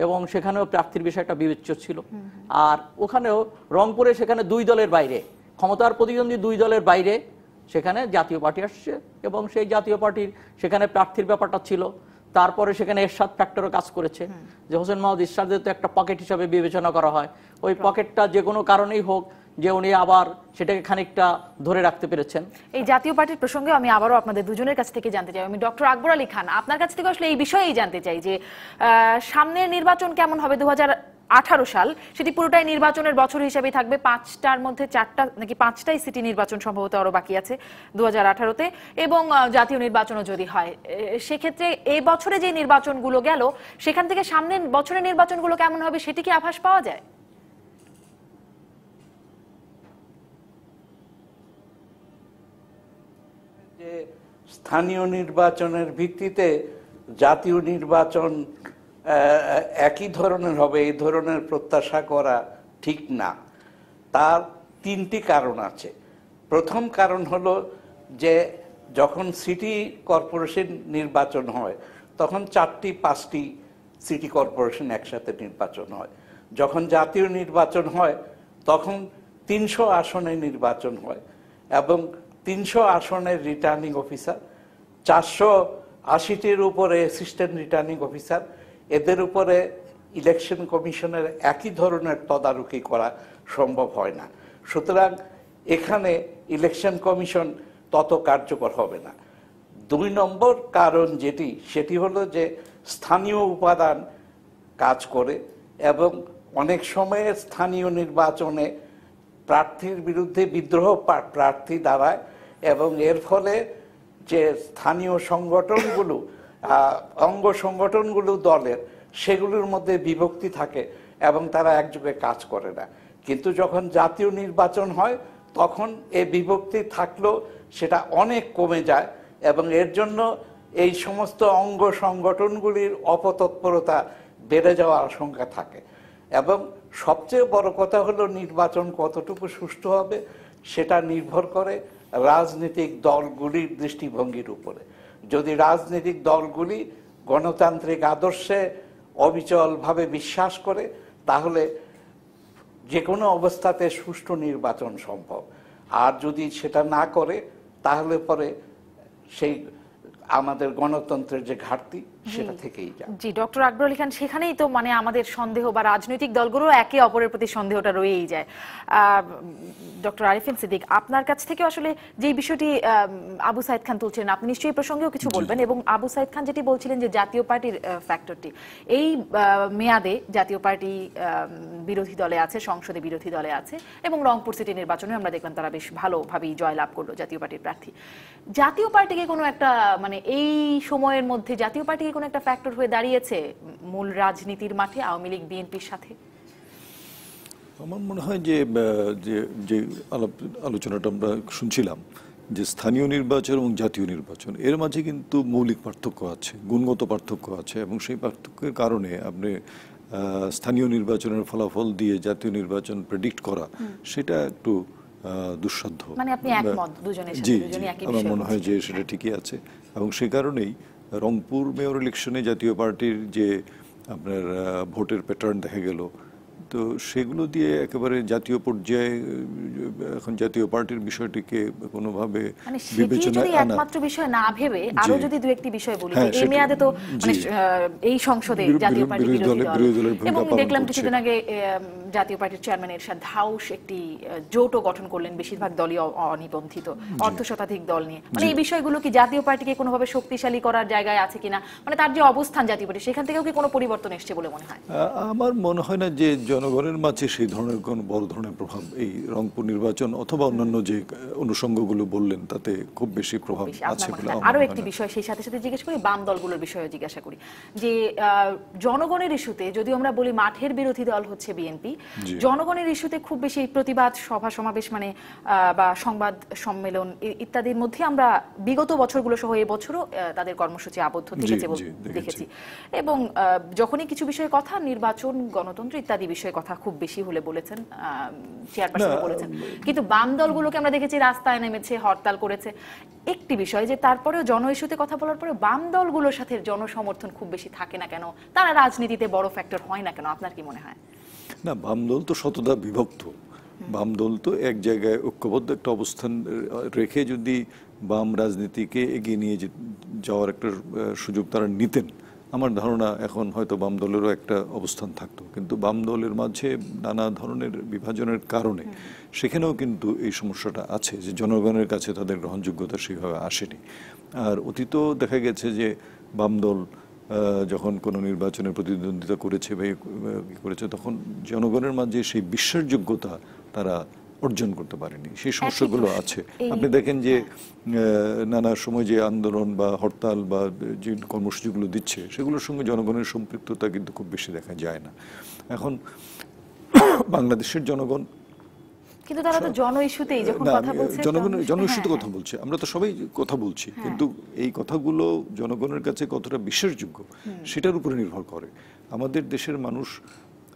এবং সেখানেও প্রার্থীর বিষয়টা বিবেচ্য ছিল, আর ওখানেও রংপুরে সেখানে দুই দলের বাইরে ক্ষমতার প্রতিদ্বন্দ্বী দুই দলের বাইরে সেখানে জাতীয় পার্টি আসছে এবং সেই জাতীয় পার্টির সেখানে প্রার্থীর ব্যাপারটা ছিল। তারপরে সেখানে এরশাদ ফ্যাক্টরও কাজ করেছে যে হোসেন মাহমুদ এরশাদের তো একটা পকেট হিসাবে বিবেচনা করা হয়, ওই পকেটটা যে কোনো কারণেই হোক যে উনি আবার সেটাকে খানিকটা ধরে রাখতে পেরেছেন। এই জাতীয় পার্টির প্রসঙ্গে আমি আবারও আপনাদের দুজনের কাছ থেকে জানতে চাই, আমি ডক্টর আকবর আলী খান আপনার কাছ থেকে আসলে এই বিষয়েই জানতে চাই যে সামনের নির্বাচন কেমন হবে 2018 সাল, সেটি পুরোটাই নির্বাচনের বছর হিসেবেই থাকবে, 5টার মধ্যে 4টা নাকি 5টাই সিটি নির্বাচন সম্ভবত আরো বাকি আছে 2018-তে, এবং জাতীয় নির্বাচনও যদি হয় সেক্ষেত্রে এই বছরে যে নির্বাচনগুলো গেল সেখান থেকে সামনের বছরের নির্বাচনগুলো কেমন হবে সেটি কি আভাস পাওয়া যায়? যে স্থানীয় নির্বাচনের ভিত্তিতে জাতীয় নির্বাচন একই ধরনের হবে এই ধরনের প্রত্যাশা করা ঠিক না। তার 3টি কারণ আছে। প্রথম কারণ হলো যে যখন সিটি কর্পোরেশন নির্বাচন হয় তখন 4টি 5টি সিটি কর্পোরেশন একসাথে নির্বাচন হয়। যখন জাতীয় নির্বাচন হয় তখন 300 আসনে নির্বাচন হয় এবং 300 আসনের রিটার্নিং অফিসার, 480-টির উপরে অ্যাসিস্ট্যান্ট রিটার্নিং অফিসার, এদের উপরে ইলেকশন কমিশনের একই ধরনের তদারকি করা সম্ভব হয় না। সুতরাং এখানে ইলেকশন কমিশন তত কার্যকর হবে না। 2 নম্বর কারণ সেটি হলো যে স্থানীয় উপাদান কাজ করে এবং অনেক সময়ে স্থানীয় নির্বাচনে প্রার্থীর বিরুদ্ধে বিদ্রোহ প্রার্থী দাঁড়ায় এবং এর ফলে যে স্থানীয় সংগঠনগুলো অঙ্গ সংগঠনগুলো দলের সেগুলোর মধ্যে বিভক্তি থাকে এবং তারা একযোগে কাজ করে না। কিন্তু যখন জাতীয় নির্বাচন হয় তখন এই বিভক্তি থাকলেও সেটা অনেক কমে যায় এবং এর জন্য এই সমস্ত অঙ্গ সংগঠনগুলির অপতৎপরতা বেড়ে যাওয়ার আশঙ্কা থাকে এবং সবচেয়ে বড় কথা হলো নির্বাচন কতটুকু সুষ্ঠু হবে সেটা নির্ভর করে রাজনৈতিক দলগুলির দৃষ্টিভঙ্গির উপরে। যদি রাজনৈতিক দলগুলি গণতান্ত্রিক আদর্শে অবিচলভাবে বিশ্বাস করে তাহলে যে কোনো অবস্থাতে সুষ্ঠু নির্বাচন সম্ভব, আর যদি সেটা না করে তাহলে পরে সেই আমাদের গণতন্ত্রের যে ঘাটতি সেটা থেকেই যায়। জি ডক্টর আকবর আলী খান, সেখানেই তো মানে আমাদের সন্দেহ বা রাজনৈতিক দলগুলো একে অপরের প্রতি সন্দেহটা রয়েই যায়। ডক্টর আরিফিন সিদ্দিক, আপনার কাছ থেকে আসলে যে বিষয়টি আবু সাইদ খান তুলছিলেন আপনি নিশ্চয়ই এই প্রসঙ্গেও কিছু বলবেন, এবং আবু সাইদ খান যেটি বলছিলেন যে জাতীয় পার্টির ফ্যাক্টরটি এই মেয়াদে জাতীয় পার্টি বিরোধী দলে আছে, সংসদে বিরোধী দলে আছে এবং রংপুর সিটি নির্বাচনে আমরা দেখলাম তারা বেশ ভালোভাবেই জয়লাভ করলো জাতীয় পার্টির প্রার্থী। জাতীয় পার্টিকে কোনো একটা মানে এই সময়ের মধ্যে জাতীয় পার্টিকে কোনো একটা ফ্যাক্টর হয়ে দাঁড়িয়েছে মূল রাজনীতির মাঠে আওয়ামী লীগ বিএনপির সাথে? আমার মনে হয় যে যে আলোচনাটা আমরা শুনছিলাম যে স্থানীয় নির্বাচন এবং জাতীয় নির্বাচন এর মাঝে কিন্তু মৌলিক পার্থক্য আছে, গুণগত পার্থক্য আছে এবং সেই পার্থক্যের কারণে আপনি স্থানীয় নির্বাচনের ফলাফল দিয়ে জাতীয় নির্বাচন প্রেডিক্ট করা সেটা একটু দুঃসাধ্য। মানে আপনি একমত দুজনের সাথে? জি, আমার মনে হয় যে সেটা ঠিকই আছে এবং সেই কারণেই রংপুর মেয়র ইলেকশনে জাতীয় পার্টির যে আপনার ভোটের প্যাটার্ন দেখা গেল, তো সেগুলো দিয়ে একেবারে জাতীয় পর্যায়ে এখন জাতীয় পার্টির বিষয়টিকে কোনোভাবে বিবেচনায় আনা একমাত্র বিষয় না ভেবে আরো যদি দু একটি বিষয় বলি, এই মেয়াদে তো মানে এই সংসদে জাতীয় পার্টির বিরোধী দল এবং দেখলাম কিছুদিন আগে জাতীয় পার্টির চেয়ারম্যান এরশাদ ধাউস একটি জোটও গঠন করলেন বেশিরভাগ দলীয় অনিবন্ধিত অর্ধশতাধিক দল নিয়ে। মানে এই বিষয়গুলো কি জাতীয় পার্টিকে কোনোভাবে শক্তিশালী করার জায়গায় আছে কিনা, মানে তার যে অবস্থান জাতীয় পার্টি সেখান থেকেও কি কোনো পরিবর্তন এসছে বলে মনে হয়? আমার মনে হয় না যে জনগণের মাঝে সেই ধরনের কোনো বড় ধরনের প্রভাব এই রংপুর নির্বাচন অথবা অন্যান্য যে অনুষঙ্গগুলো বললেন তাতে খুব বেশি প্রভাব আছে বলে আমার আরো মনে একটি হয় না। বিষয় সেই সাথে সাথে জিজ্ঞেস করি, বাম দলগুলোর বিষয়ে জিজ্ঞাসা করি যে জনগণের ইস্যুতে যদিও আমরা বলি মাঠের বিরোধী দল হচ্ছে বিএনপি, জনগণের ইস্যুতে খুব বেশি প্রতিবাদ সভা সমাবেশ মানে বা সংবাদ সম্মেলন ইত্যাদির মধ্যে আমরা বিগত বছরগুলো সহ এই বছরও তাদের কর্মসূচি আবদ্ধ দেখেছি এবং যখনই কিছু বিষয়ে কথা নির্বাচন গণতন্ত্র ইত্যাদি বিষয়ে কথা খুব বেশি হলে বলেছেন, চেয়ারপারসন বলেছেন, কিন্তু বাম দলগুলোকে আমরা দেখেছি রাস্তায় নেমেছে, হরতাল করেছে। একটি বিষয় যে তারপরেও জন ইস্যুতে কথা বলার পরে বাম দলগুলোর সাথে জনসমর্থন খুব বেশি থাকে না কেন, তারা রাজনীতিতে বড় ফ্যাক্টর হয় না কেন, আপনার কি মনে হয়? না, বাম দল তো শতদা বিভক্ত। বাম দল তো এক জায়গায় ঐক্যবদ্ধ একটা অবস্থান রেখে যদি বাম রাজনীতিকে এগিয়ে নিয়ে যাওয়ার একটা সুযোগ তারা নিতেন, আমার ধারণা এখন হয়তো বাম দলেরও একটা অবস্থান থাকতো। কিন্তু বাম দলের মাঝে নানা ধরনের বিভাজনের কারণে সেখানেও কিন্তু এই সমস্যাটা আছে যে জনগণের কাছে তাদের গ্রহণযোগ্যতা সেইভাবে আসেনি। আর অতীতও দেখা গেছে যে বাম দল যখন কোনো নির্বাচনে প্রতিদ্বন্দ্বিতা করেছে বা করেছে তখন জনগণের মাঝে সেই বিশ্বাসযোগ্যতা তারা অর্জন করতে পারেনি। সেই সমস্যাগুলো আছে। আপনি দেখেন যে নানা সময় যে আন্দোলন বা হরতাল বা যে কর্মসূচিগুলো দিচ্ছে সেগুলোর সঙ্গে জনগণের সম্পৃক্ততা কিন্তু খুব বেশি দেখা যায় না। এখন বাংলাদেশের জনগণ কিন্তু তারা তো জন ইস্যুতেই যখন কথা বলছে, জন ইস্যুতে কথা বলছে, আমরা তো সবাই কথা বলছি, কিন্তু এই কথাগুলো জনগণের কাছে কতটা বিশ্বাসযোগ্য সেটার উপরে নির্ভর করে। আমাদের দেশের মানুষ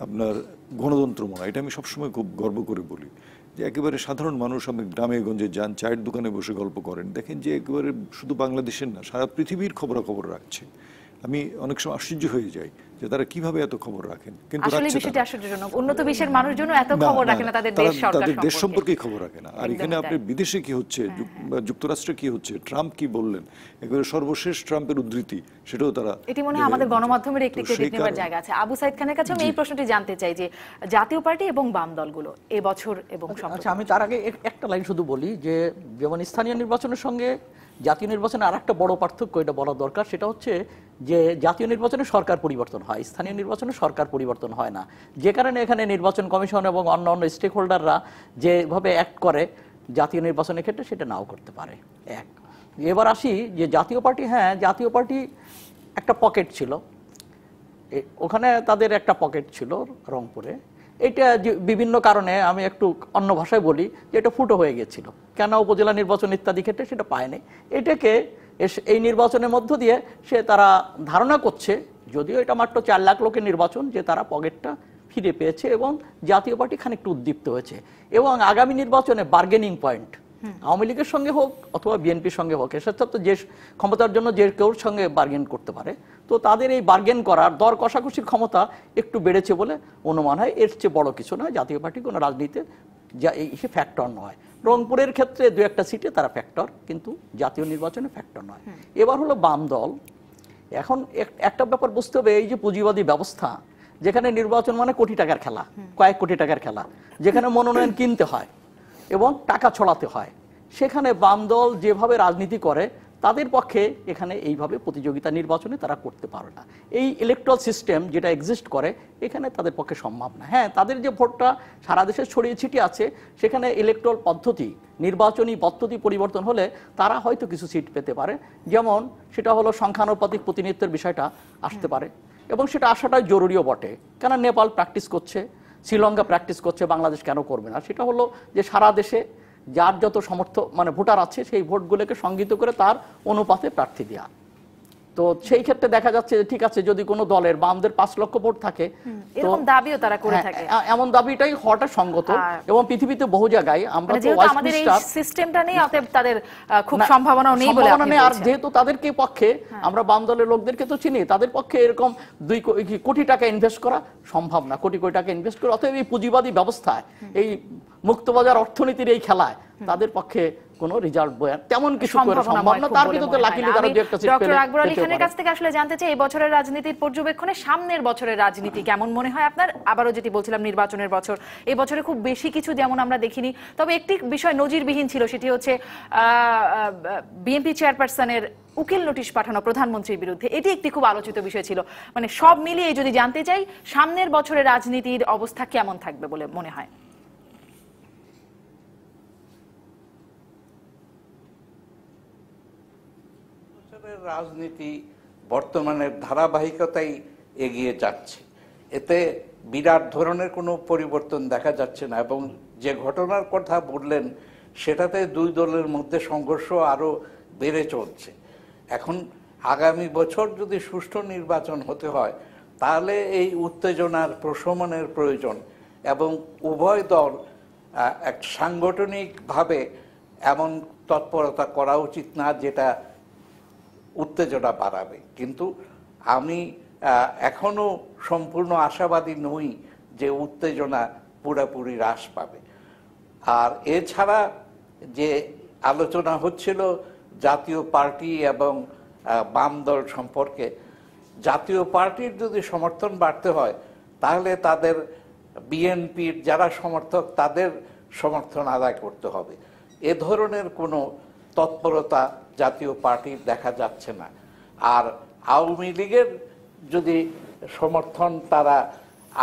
আপনার গণতন্ত্র মনে, এটা আমি সবসময় খুব গর্ব করে বলি যে একেবারে সাধারণ মানুষ, আমি গ্রামে গঞ্জে যান, চায়ের দোকানে বসে গল্প করেন, দেখেন যে একেবারে শুধু বাংলাদেশের না সারা পৃথিবীর খবরাখবর রাখছে। আমি অনেক সময় আশ্চর্য হয়ে যাই যে তারা কিভাবে এত খবর রাখেন, কিন্তু আসলে বিষয়টি আশ্চর্যজনক। উন্নত বিশ্বের মানুষজন এত খবর রাখে না তাদের দেশ সম্পর্কে খবর রাখে না। আর এখানে আপনি বিদেশে কি হচ্ছে, যুক্তরাষ্ট্রে কি হচ্ছে, ট্রাম্প কি বললেন, একেবারে সর্বশেষ ট্রাম্পের উদ্ধৃতি সেটাও তারা, এটি মনে হয় আমাদের গণমাধ্যমের একটি ক্রেডিট নেবার জায়গা আছে। আবু সাইদ খানের কাছে আমি এই প্রশ্নটি জানতে চাই যে জাতীয় পার্টি এবং বাম দলগুলো এবছর এবং আচ্ছা, আমি তার আগে একটা লাইন শুধু বলি যে যেমন স্থানীয় নির্বাচনের সঙ্গে জাতীয় নির্বাচনে আর একটা বড় পার্থক্য এটা বলা দরকার, সেটা হচ্ছে যে জাতীয় নির্বাচনে সরকার পরিবর্তন হয়, স্থানীয় নির্বাচনে সরকার পরিবর্তন হয় না। যে কারণে এখানে নির্বাচন কমিশন এবং অন্যান্য স্টেক হোল্ডাররা যেভাবে অ্যাক্ট করে জাতীয় নির্বাচনের ক্ষেত্রে সেটা নাও করতে পারে। এক, এবার আসি যে জাতীয় পার্টি, হ্যাঁ জাতীয় পার্টি একটা পকেট ছিল, ওখানে তাদের একটা পকেট ছিল রংপুরে। এটা বিভিন্ন কারণে, আমি একটু অন্য ভাষায় বলি যে এটা ফুটো হয়ে গেছিল, কেন উপজেলা নির্বাচন ইত্যাদি ক্ষেত্রে সেটা পায়নি। এটাকে এই নির্বাচনের মধ্য দিয়ে তারা ধারণা করছে, যদিও এটা মাত্র 4 লাখ লোকের নির্বাচন, যে তারা পকেটটা ফিরে পেয়েছে এবং জাতীয় পার্টি খানিকটা উদ্দীপ্ত হয়েছে। এবং আগামী নির্বাচনে বার্গেনিং পয়েন্ট আওয়ামী লীগের সঙ্গে হোক অথবা বিএনপির সঙ্গে হোক, এর সাথে যে ক্ষমতার জন্য যে কেউর সঙ্গে বার্গেন করতে পারে, তো তাদের এই বার্গেন করার দর কষাকষির ক্ষমতা একটু বেড়েছে বলে অনুমান হয়। এর চেয়ে বড় কিছু নয়, জাতীয় পার্টি কোনো রাজনীতিতে সে ফ্যাক্টর নয়। রংপুরের ক্ষেত্রে 2-1টা সিটে তারা ফ্যাক্টর, কিন্তু জাতীয় নির্বাচনে ফ্যাক্টর নয়। এবার হলো বাম দল। এখন একটা ব্যাপার বুঝতে হবে, এই যে পুঁজিবাদী ব্যবস্থা, যেখানে নির্বাচন মানে কোটি টাকার খেলা, কয়েক কোটি টাকার খেলা, যেখানে মনোনয়ন কিনতে হয় এবং টাকা ছড়াতে হয়, সেখানে বাম দল যেভাবে রাজনীতি করে তাদের পক্ষে এখানে এইভাবে প্রতিযোগিতা নির্বাচনে তারা করতে পারে না। এই ইলেকট্রাল সিস্টেম যেটা এক্সিস্ট করে এখানে তাদের পক্ষে সম্ভব না। হ্যাঁ, তাদের যে ভোটটা সারা দেশে ছড়িয়ে ছিটিয়ে আছে, সেখানে ইলেকট্রাল পদ্ধতি, নির্বাচনী পদ্ধতি পরিবর্তন হলে তারা হয়তো কিছু সিট পেতে পারে। যেমন সেটা হলো সংখ্যানুপাতিক প্রতিনিধিত্বের বিষয়টা আসতে পারে, এবং সেটা আসাটাই জরুরিও বটে। কেন নেপাল প্র্যাকটিস করছে, শ্রীলঙ্কা প্র্যাকটিস করছে, বাংলাদেশ কেন করবে না? সেটা হলো যে সারা দেশে যার যত ভোটার আছে সেই ভোটগুলোকে সংগৃহীত করে তার অনুপাতে প্রার্থী দেওয়া। তো সেই ক্ষেত্রে দেখা যাচ্ছে ঠিক আছে, যদি কোনো দলের বামদের 5 লক্ষ ভোট থাকে, এরকম দাবিও তারা করে থাকে, এমন দাবিটাই হওয়াটা সঙ্গত। এবং পৃথিবীতে বহু জায়গায় আমরা তো আমাদের এই সিস্টেমটা নেই, অতএব তাদের খুব সম্ভাবনাও নেই বলে আপনি বলছেন। আর যেহেতু তাদেরকে পক্ষে আমরা বাম দলের লোকদেরকে তো চিনি, তাদের পক্ষে এরকম 2 কোটি টাকা ইনভেস্ট করা সম্ভব না, কোটি কোটি টাকা ইনভেস্ট করা। অতএব এই পুঁজিবাদী ব্যবস্থায়, এই মুক্তবাজার অর্থনীতির এই খেলায় তাদের পক্ষে কোনো রেজাল্ট বয়ান তেমন কিছু করে সম্ভব না। তার ভিতরে লাকিলি তারা যে একটা সিট পেলে। ডক্টর আকবর আলী খানের কাছ থেকে আসলে জানতে চাই এই বছরের রাজনীতির পর্যবেক্ষণে সামনের বছরের রাজনীতি কেমন মনে হয় আপনার? আবারও যেটি বলছিলাম নির্বাচনের বছর, এই বছরে খুব বেশি কিছু যেমন আমরা দেখিনি, তবে একটি বিষয় নজিরবিহীন ছিল, সেটি হচ্ছে বিএনপি চেয়ারপারসনের উকিল নোটিশ পাঠানো প্রধানমন্ত্রীর বিরুদ্ধে। এটি একটি খুব আলোচিত বিষয় ছিল। মানে সব মিলিয়ে যদি জানতে চাই সামনের বছরের রাজনীতির অবস্থা কেমন থাকবে বলে মনে হয়? রাজনীতি বর্তমানের ধারাবাহিকতাই এগিয়ে যাচ্ছে, এতে বিরাট ধরনের কোনো পরিবর্তন দেখা যাচ্ছে না। এবং যে ঘটনার কথা বললেন সেটাতে দুই দলের মধ্যে সংঘর্ষ আরো বেড়ে চলছে। এখন আগামী বছর যদি সুষ্ঠু নির্বাচন হতে হয় তাহলে এই উত্তেজনার প্রশমনের প্রয়োজন এবং উভয় দল এক সাংগঠনিকভাবে এমন তৎপরতা করা উচিত না যেটা উত্তেজনা বাড়াবে। কিন্তু আমি এখনো সম্পূর্ণ আশাবাদী নই যে উত্তেজনা পুরোপুরি হ্রাস পাবে। আর এছাড়া যে আলোচনা হচ্ছিল জাতীয় পার্টি এবং বাম দল সম্পর্কে, জাতীয় পার্টির যদি সমর্থন বাড়তে হয় তাহলে তাদের বিএনপির যারা সমর্থক তাদের সমর্থন আদায় করতে হবে। এ ধরনের কোনো তৎপরতা জাতীয় পার্টির দেখা যাচ্ছে না। আর আওয়ামী লীগের যদি সমর্থন তারা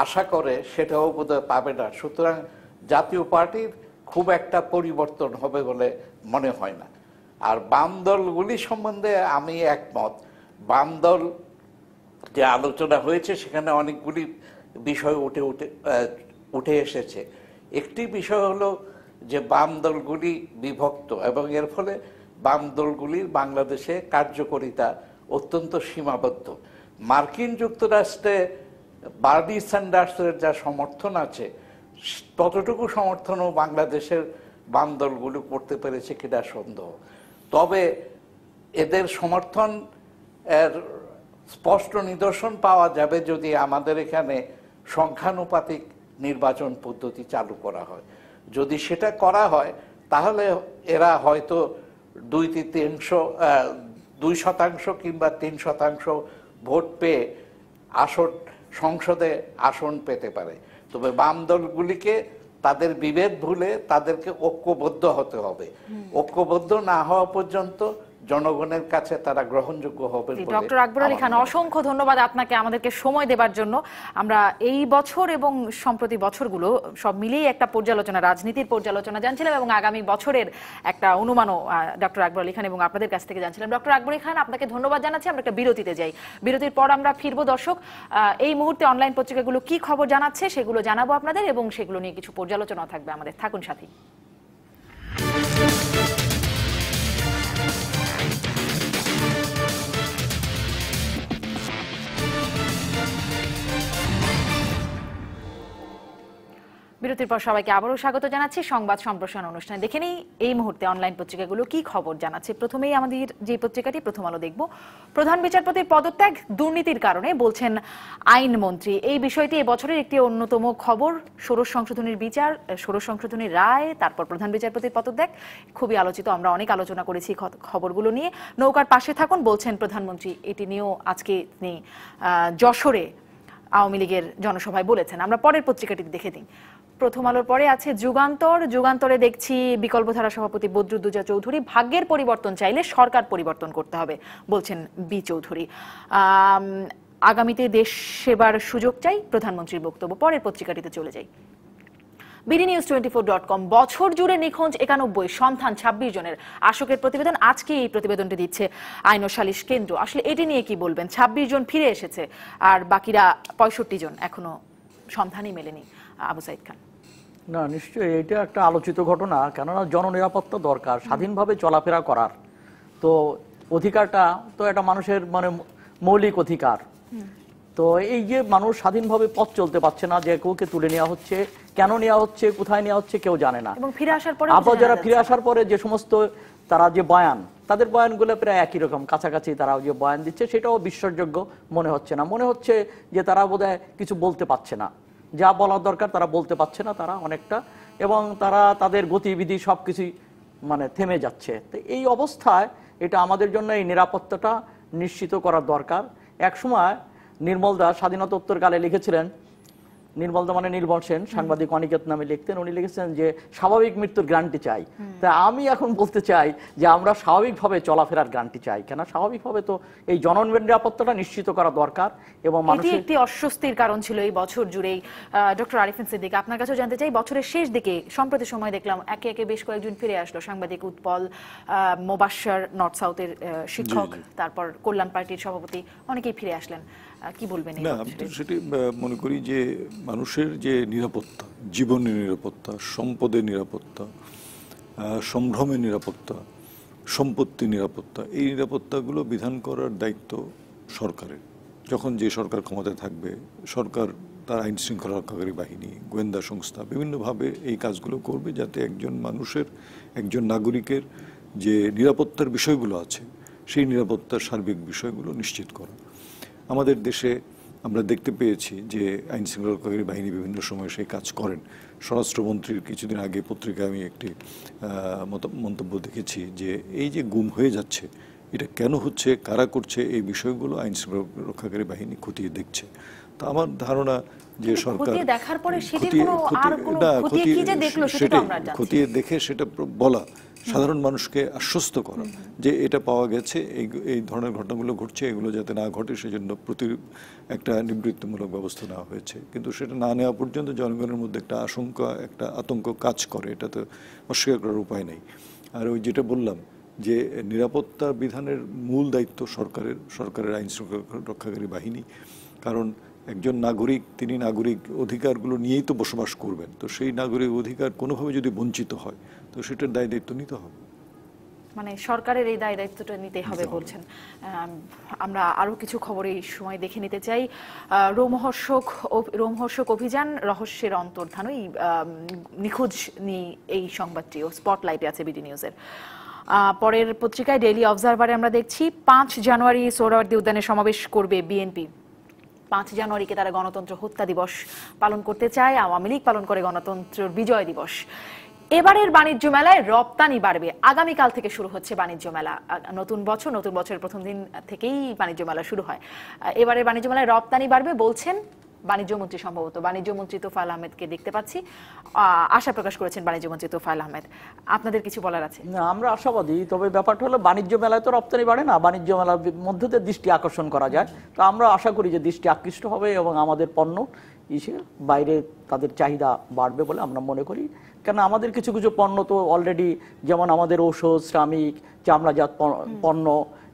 আশা করে সেটাও বোধহয় পাবে না। সুতরাং জাতীয় পার্টির খুব একটা পরিবর্তন হবে বলে মনে হয় না। আর বাম দলগুলি সম্বন্ধে আমি একমত। বাম দল যে আলোচনা হয়েছে সেখানে অনেকগুলি বিষয় উঠে এসেছে। একটি বিষয় হলো যে বাম দলগুলি বিভক্ত এবং এর ফলে বাম দলগুলির বাংলাদেশে কার্যকারিতা অত্যন্ত সীমাবদ্ধ। মার্কিন যুক্তরাষ্ট্রে বার্নি স্যান্ডার্সের যা সমর্থন আছে ততটুকু সমর্থনও বাংলাদেশের বাম দলগুলো করতে পেরেছে কিনা সন্দেহ। তবে এদের সমর্থন এর স্পষ্ট নিদর্শন পাওয়া যাবে যদি আমাদের এখানে সংখ্যানুপাতিক নির্বাচন পদ্ধতি চালু করা হয়। যদি সেটা করা হয় তাহলে এরা হয়তো 2% কিংবা 3% ভোট পেয়ে সংসদে আসন পেতে পারে। তবে বাম দলগুলিকে তাদের বিভেদ ভুলে তাদেরকে ঐক্যবদ্ধ হতে হবে। ঐক্যবদ্ধ না হওয়া পর্যন্ত জনগণের কাছে তারা গ্রহণযোগ্য হবে। ডক্টর আকবর আলী খান, অসংখ্য ধন্যবাদ আপনাকে আমাদেরকে সময় দেবার জন্য। আমরা এই বছর এবং সম্প্রতি বছরগুলো সব মিলিয়ে একটা পর্যালোচনা, রাজনীতির পর্যালোচনা জানছিলাম এবং আগামী বছরের একটা অনুমানও ডক্টর আকবর আলী খান এবং আপনাদের কাছ থেকে জানছিলাম। ডক্টর আকবর আলী খান, আপনাকে ধন্যবাদ জানাচ্ছি। আমরা একটা বিরতিতে যাই, বিরতির পর আমরা ফিরবো। দর্শক, এই মুহূর্তে অনলাইন পত্রিকাগুলো কি খবর জানাচ্ছে সেগুলো জানাবো আপনাদের এবং সেগুলো নিয়ে কিছু পর্যালোচনা থাকবে আমাদের। থাকুন সাথী। বিরতির পর সবাইকে আবারও স্বাগত জানাচ্ছি সংবাদ সম্প্রসারণ অনুষ্ঠানে। দেখে নেই এই মুহূর্তে অনলাইন পত্রিকাগুলো কি খবর জানাচ্ছে। প্রথমেই আমাদের যে পত্রিকাটি প্রথম আলো দেখব। প্রধান বিচারপতির পদত্যাগ দুর্নীতির কারণে বলছেন আইনমন্ত্রী। এই বিষয়টি এবছরের একটি অন্যতম খবর। ষোড়শ সংশোধনীর বিচার, ষোড়শ সংশোধনীর রায়, তারপর প্রধান বিচারপতির পদত্যাগ খুবই আলোচিত। আমরা অনেক আলোচনা করেছি খবরগুলো নিয়ে। নৌকার পাশে থাকুন বলছেন প্রধানমন্ত্রী, এটি নিয়েও আজকে তিনি যশোরে আওয়ামী লীগের জনসভায় বলেছেন। আমরা পরের পত্রিকাটি দেখে দিই। প্রথম আলোর পরে আছে যুগান্তর। যুগান্তরে দেখছি বিকল্পধারা সভাপতি বদরুদ্দোজা চৌধুরী, ভাগ্যের পরিবর্তন চাইলে সরকার পরিবর্তন করতে হবে বলছেন বি চৌধুরী। আগামীতে দেশ সেবার সুযোগ চাই প্রধানমন্ত্রীর বক্তব্য। পরের পত্রিকাটিতে চলে যাই। BDNews24.com। বছর জুড়ে নিখোঁজ 91, সন্ধান 26 জনের। আশোকের প্রতিবেদন। আজকে এই প্রতিবেদনটি দিচ্ছে আইন ও সালিশ কেন্দ্র। আসলে এটি নিয়ে কি বলবেন? 26 জন ফিরে এসেছে আর বাকিরা 65 জন এখনো সন্ধানই মেলেনি। আবু সাইদ খান। না, নিশ্চয়ই এটা একটা আলোচিত ঘটনা, কেননা জননিরাপত্তা দরকার, স্বাধীনভাবে চলাফেরা করার তো অধিকারটা তো একটা মানুষের মানে মৌলিক অধিকার। তো এই যে মানুষ স্বাধীনভাবে পথ চলতে পারছে না, যে কাউকে তুলে নেওয়া হচ্ছে, কেন নেওয়া হচ্ছে, কোথায় নেওয়া হচ্ছে কেউ জানে না। এবং ফিরে আসার পরে আবার যারা ফিরে আসার পরে যে সমস্ত তারা যে বয়ান, তাদের বয়ানগুলো প্রায় একই রকম, কাছাকাছি তারা যে বয়ান দিচ্ছে সেটাও বিশ্বাসযোগ্য মনে হচ্ছে না। মনে হচ্ছে যে তারা বোধহয় কিছু বলতে পারছে না, যা বলার দরকার তারা বলতে পারছে না তারা অনেকটা, এবং তারা তাদের গতিবিধি সবকিছুই মানে থেমে যাচ্ছে। তো এই অবস্থায় এটা আমাদের জন্য এই নিরাপত্তাটা নিশ্চিত করা দরকার। একসময় নির্মল দাস স্বাধীনতোত্তরকালে লিখেছিলেন, নির্মল দা মানে নির্মল সেন, সাংবাদিক অনিকেত নামে লিখতেন, উনি লিখেছেন যে স্বাভাবিক মৃত্যুর গ্যারান্টি চাই। তা আমি এখন বলতে চাই যে আমরা স্বাভাবিকভাবে চলাফেরার গ্যারান্টি চাই, কেন স্বাভাবিকভাবে তো এই জনগণের নিরাপত্তাটা নিশ্চিত করা দরকার। এবং এটি একটি অস্বস্তির কারণ ছিল এই বছর জুড়েই। ডক্টর আরিফিন সিদ্দিক, আপনার কাছেও জানতে চাই, বছরের শেষ দিকে সম্প্রতি সময় দেখলাম একে একে বেশ কয়েকজন ফিরে আসলো, সাংবাদিক উৎপল, মোবাশ্বের নর্থ সাউথের শিক্ষক, তারপর কল্যাণ পার্টির সভাপতি, অনেকেই ফিরে আসলেন, কি বলবেন? না, আমি তো সেটি মনে করি যে মানুষের যে নিরাপত্তা, জীবনের নিরাপত্তা, সম্পদের নিরাপত্তা, সম্ভ্রমের নিরাপত্তা, সম্পত্তির নিরাপত্তা, এই নিরাপত্তাগুলো বিধান করার দায়িত্ব সরকারের। যখন যে সরকার ক্ষমতায় থাকবে, সরকার তার আইন শৃঙ্খলা রক্ষাকারী বাহিনী, গোয়েন্দা সংস্থা বিভিন্নভাবে এই কাজগুলো করবে যাতে একজন মানুষের, একজন নাগরিকের যে নিরাপত্তার বিষয়গুলো আছে সেই নিরাপত্তার সার্বিক বিষয়গুলো নিশ্চিত করা। আমাদের দেশে আমরা দেখতে পেয়েছি যে আইন শৃঙ্খলা রক্ষাকারী বাহিনী বিভিন্ন সময় সেই কাজ করেন। স্বরাষ্ট্রমন্ত্রীর কিছুদিন আগে পত্রিকায় আমি একটি মন্তব্য দেখেছি যে এই যে গুম হয়ে যাচ্ছে এটা কেন হচ্ছে, কারা করছে, এই বিষয়গুলো আইন শৃঙ্খলা রক্ষাকারী বাহিনী খতিয়ে দেখছে। তো আমার ধারণা যে সরকার খতিয়ে দেখে সেটা বলা, সাধারণ মানুষকে আশ্বস্ত করা যে এটা পাওয়া গেছে, এই ধরনের ঘটনাগুলো ঘটছে, এগুলো যাতে না ঘটে সেজন্য একটা নিবৃত্তিমূলক ব্যবস্থা নেওয়া হয়েছে। কিন্তু সেটা না নেওয়া পর্যন্ত জনগণের মধ্যে একটা আশঙ্কা, একটা আতঙ্ক কাজ করে, এটা তো অস্বীকার করার উপায় নেই। আর ওই যেটা বললাম যে নিরাপত্তা বিধানের মূল দায়িত্ব সরকারের আইন শৃঙ্খলা রক্ষাকারী বাহিনী, কারণ একজন নাগরিক, তিনি নাগরিক অধিকারগুলো নিয়েই তো বসবাস করবেন। তো সেই নাগরিক অধিকার কোনোভাবে যদি বঞ্চিত হয় তো সেটার দায় দায়িত্ব নিতে হবে, মানে সরকারের এই দায় দায়িত্বটা নিতে হবে বলছেন। আমরা আরো কিছু খবর এই সময় দেখে নিতে চাই। রোমহর্ষক অভিযান, রহস্যের অন্তর্ধান, নিখোঁজ নিয়ে এই সংবাদটিও স্পটলাইটে আছে বিডি নিউজের। পরের পত্রিকায় ডেইলি অবজারভারে আমরা দেখছি 5 জানুয়ারি সোহরাওয়ার্দী উদ্যানে সমাবেশ করবে বিএনপি। 5 জানুয়ারিকে তারা গণতন্ত্র হত্যা দিবস পালন করতে চায়, আওয়ামী লীগ পালন করে গণতন্ত্রের বিজয় দিবস। এবারের বাণিজ্য মেলায় রপ্তানি বাড়বে, আগামীকাল থেকে শুরু হচ্ছে বাণিজ্য মেলা। নতুন বছরের প্রথম দিন থেকেই বাণিজ্য মেলা শুরু হয়। এবারের বাণিজ্য মেলায় রপ্তানি বাড়বে বলছেন বাণিজ্য মন্ত্রী, সম্ভবত বাণিজ্য মন্ত্রী তোফায়েল আহমেদকে দেখতে পাচ্ছি, আশা প্রকাশ করেছেন বাণিজ্য মন্ত্রী তোফায়েল আহমেদ। আপনাদের কিছু বলার আছে? না, আমরা আশাবাদী, তবে ব্যাপারটা হলো বাণিজ্য মেলায় তো রপ্তানি বাড়ে না, বাণিজ্য মেলার মধ্যে দিয়ে দৃষ্টি আকর্ষণ করা যায়। তো আমরা আশা করি যে দৃষ্টি আকৃষ্ট হবে এবং আমাদের পণ্য বাইরে তাদের চাহিদা বাড়বে বলে আমরা মনে করি। কেন আমাদের কিছু কিছু পণ্য তো অলরেডি, যেমন আমাদের ঔষধ, শ্রমিক, চামড়াজাত পণ্য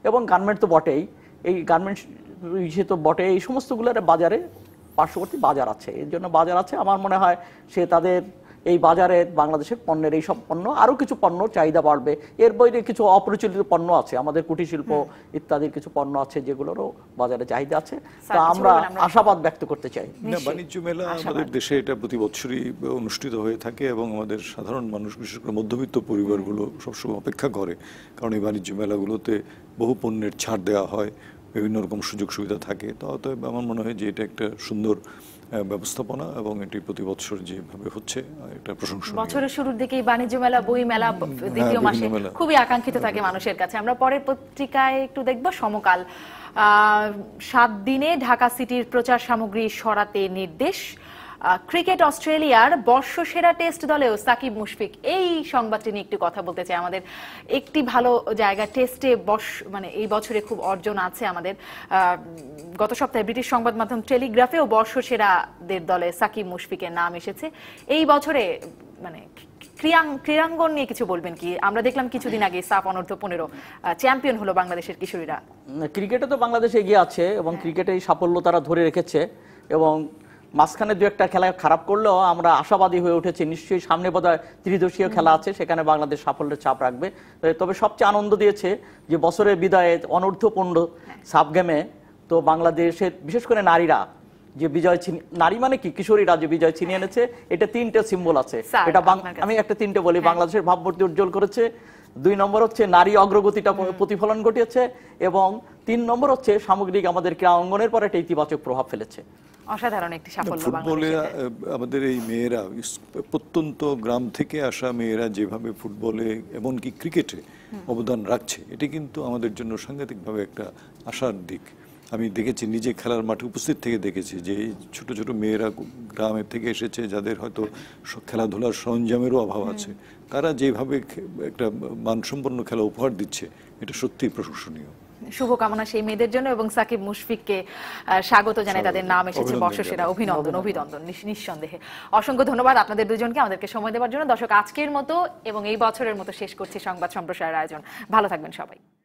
এবং গার্মেন্ট তো বটেই, এই গার্মেন্টস তো বটে, এই সমস্তগুলোর বাজারে পার্শ্ববর্তী বাজার আছে, এর জন্য বাজার আছে। আমার মনে হয় সে তাদের এই বাজারে বাংলাদেশের পণ্যের এই সব পণ্য, আরো কিছু পণ্য চাহিদা বাড়বে। এর বাইরে কিছু অপরিচালিত পণ্য আছে, আমাদের কুটির শিল্প ইত্যাদির কিছু পণ্য আছে যেগুলোরও বাজারে চাহিদা আছে। তো আমরা আশাবাদ ব্যক্ত করতে চাই। বাণিজ্য মেলা আমাদের দেশে এটা প্রতি বছরই অনুষ্ঠিত হয়ে থাকে এবং আমাদের সাধারণ মানুষ, বিশেষ করে মধ্যবিত্ত পরিবারগুলো সবসময় অপেক্ষা করে, কারণ এই বাণিজ্য মেলাগুলোতে বহু পণ্যের ছাড় দেওয়া হয়, বিভিন্ন রকম সুযোগ সুবিধা থাকে। তো অতএব আমার মনে হয় যে এটা একটা সুন্দর ব্যবস্থাপনা এবং এটি প্রতি বছর যেভাবে হচ্ছে এটা প্রশংসনীয়। বছরের শুরুর দিকেই বাণিজ্য মেলা, বই মেলা দ্বিতীয় মাসে খুবই আকাঙ্ক্ষিত থাকে মানুষের কাছে। আমরা পরের পত্রিকায় একটু দেখব সমকাল। 7 দিনে ঢাকা সিটির প্রচার সামগ্রী সরাতে নির্দেশ। ক্রিকেট অস্ট্রেলিয়ার বর্ষসেরা টেস্ট দলেও সাকিব মুশফিক, এই সংবাদটি নিয়ে একটু কথা বলতে চাই। আমাদের একটি ভালো জায়গা টেস্টে মানে এই বছরে খুব অর্জন আছে আমাদের। গত সপ্তাহে ব্রিটিশ সংবাদ মাধ্যম টেলিগ্রাফেও বর্ষসেরাদের দলে সাকিব মুশফিকের নাম এসেছে। এই বছরে মানে ক্রীড়াঙ্গন নিয়ে কিছু বলবেন কি? আমরা দেখলাম কিছুদিন আগে সাফ অনূর্ধ্ব 15 চ্যাম্পিয়ন হলো বাংলাদেশের কিশোরীরা। ক্রিকেটে তো বাংলাদেশ এগিয়ে আছে এবং ক্রিকেটে এই সাফল্য তারা ধরে রেখেছে এবং মাঝখানে দু একটা খেলা খারাপ করলেও আমরা আশাবাদী হয়ে উঠেছি, নিশ্চয়ই সামনে বোধহয় ত্রিদেশীয় খেলা আছে, সেখানে বাংলাদেশ সাফল্যের চাপ রাখবে। তবে সবচেয়ে আনন্দ দিয়েছে যে বছরের বিদায়ে অনূর্ধ্ব 15 সাব গেমে তো বাংলাদেশের বিশেষ করে নারীরা যে বিজয়, নারী মানে কি কিশোরীরা যে বিজয় ছিনিয়ে এনেছে, এটা 3টে সিম্বল আছে। এটা আমি একটা 3টে বলি, বাংলাদেশের ভাবমূর্তি উজ্জ্বল করেছে, 2 নম্বর হচ্ছে নারী অগ্রগতিটা প্রতিফলন ঘটিয়েছে এবং 3 নম্বর হচ্ছে সামগ্রিক আমাদের ক্রীড়া অঙ্গনের পর একটা ইতিবাচক প্রভাব ফেলেছে। অসাধারণ একটি সাফল্য ফুটবলে বাংলাদেশের। আমাদের এই মেয়েরা প্রত্যন্ত গ্রাম থেকে আসা মেয়েরা যেভাবে ফুটবলে এমনকি ক্রিকেটে অবদান রাখছে, এটি কিন্তু আমাদের জন্য সাংঘাতিকভাবে একটা আশার দিক। আমি দেখেছি, নিজে খেলার মাঠে উপস্থিত থেকে দেখেছি যে এই ছোট ছোট মেয়েরা গ্রামের থেকে এসেছে, যাদের হয়তো খেলাধুলার সরঞ্জামেরও অভাব আছে, তারা যেভাবে একটা মানসম্পন্ন খেলা উপহার দিচ্ছে, এটা সত্যিই প্রশংসনীয়। শুভকামনা সেই মেয়েদের জন্য, এবং সাকিব মুশফিককে স্বাগত জানাই, তাদের নাম এসেছে অভিনন্দন বর্ষসেরা। জানাই। অভিনন্দন নিঃসন্দেহে। অসংখ্য ধন্যবাদ আপনাদের দুজনকে আমাদেরকে সময় দেওয়ার জন্য। দর্শক, আজকের মতো এবং এই বছরের মতো শেষ করছি সংবাদ সম্প্রসারের আয়োজন। ভালো থাকবেন সবাই।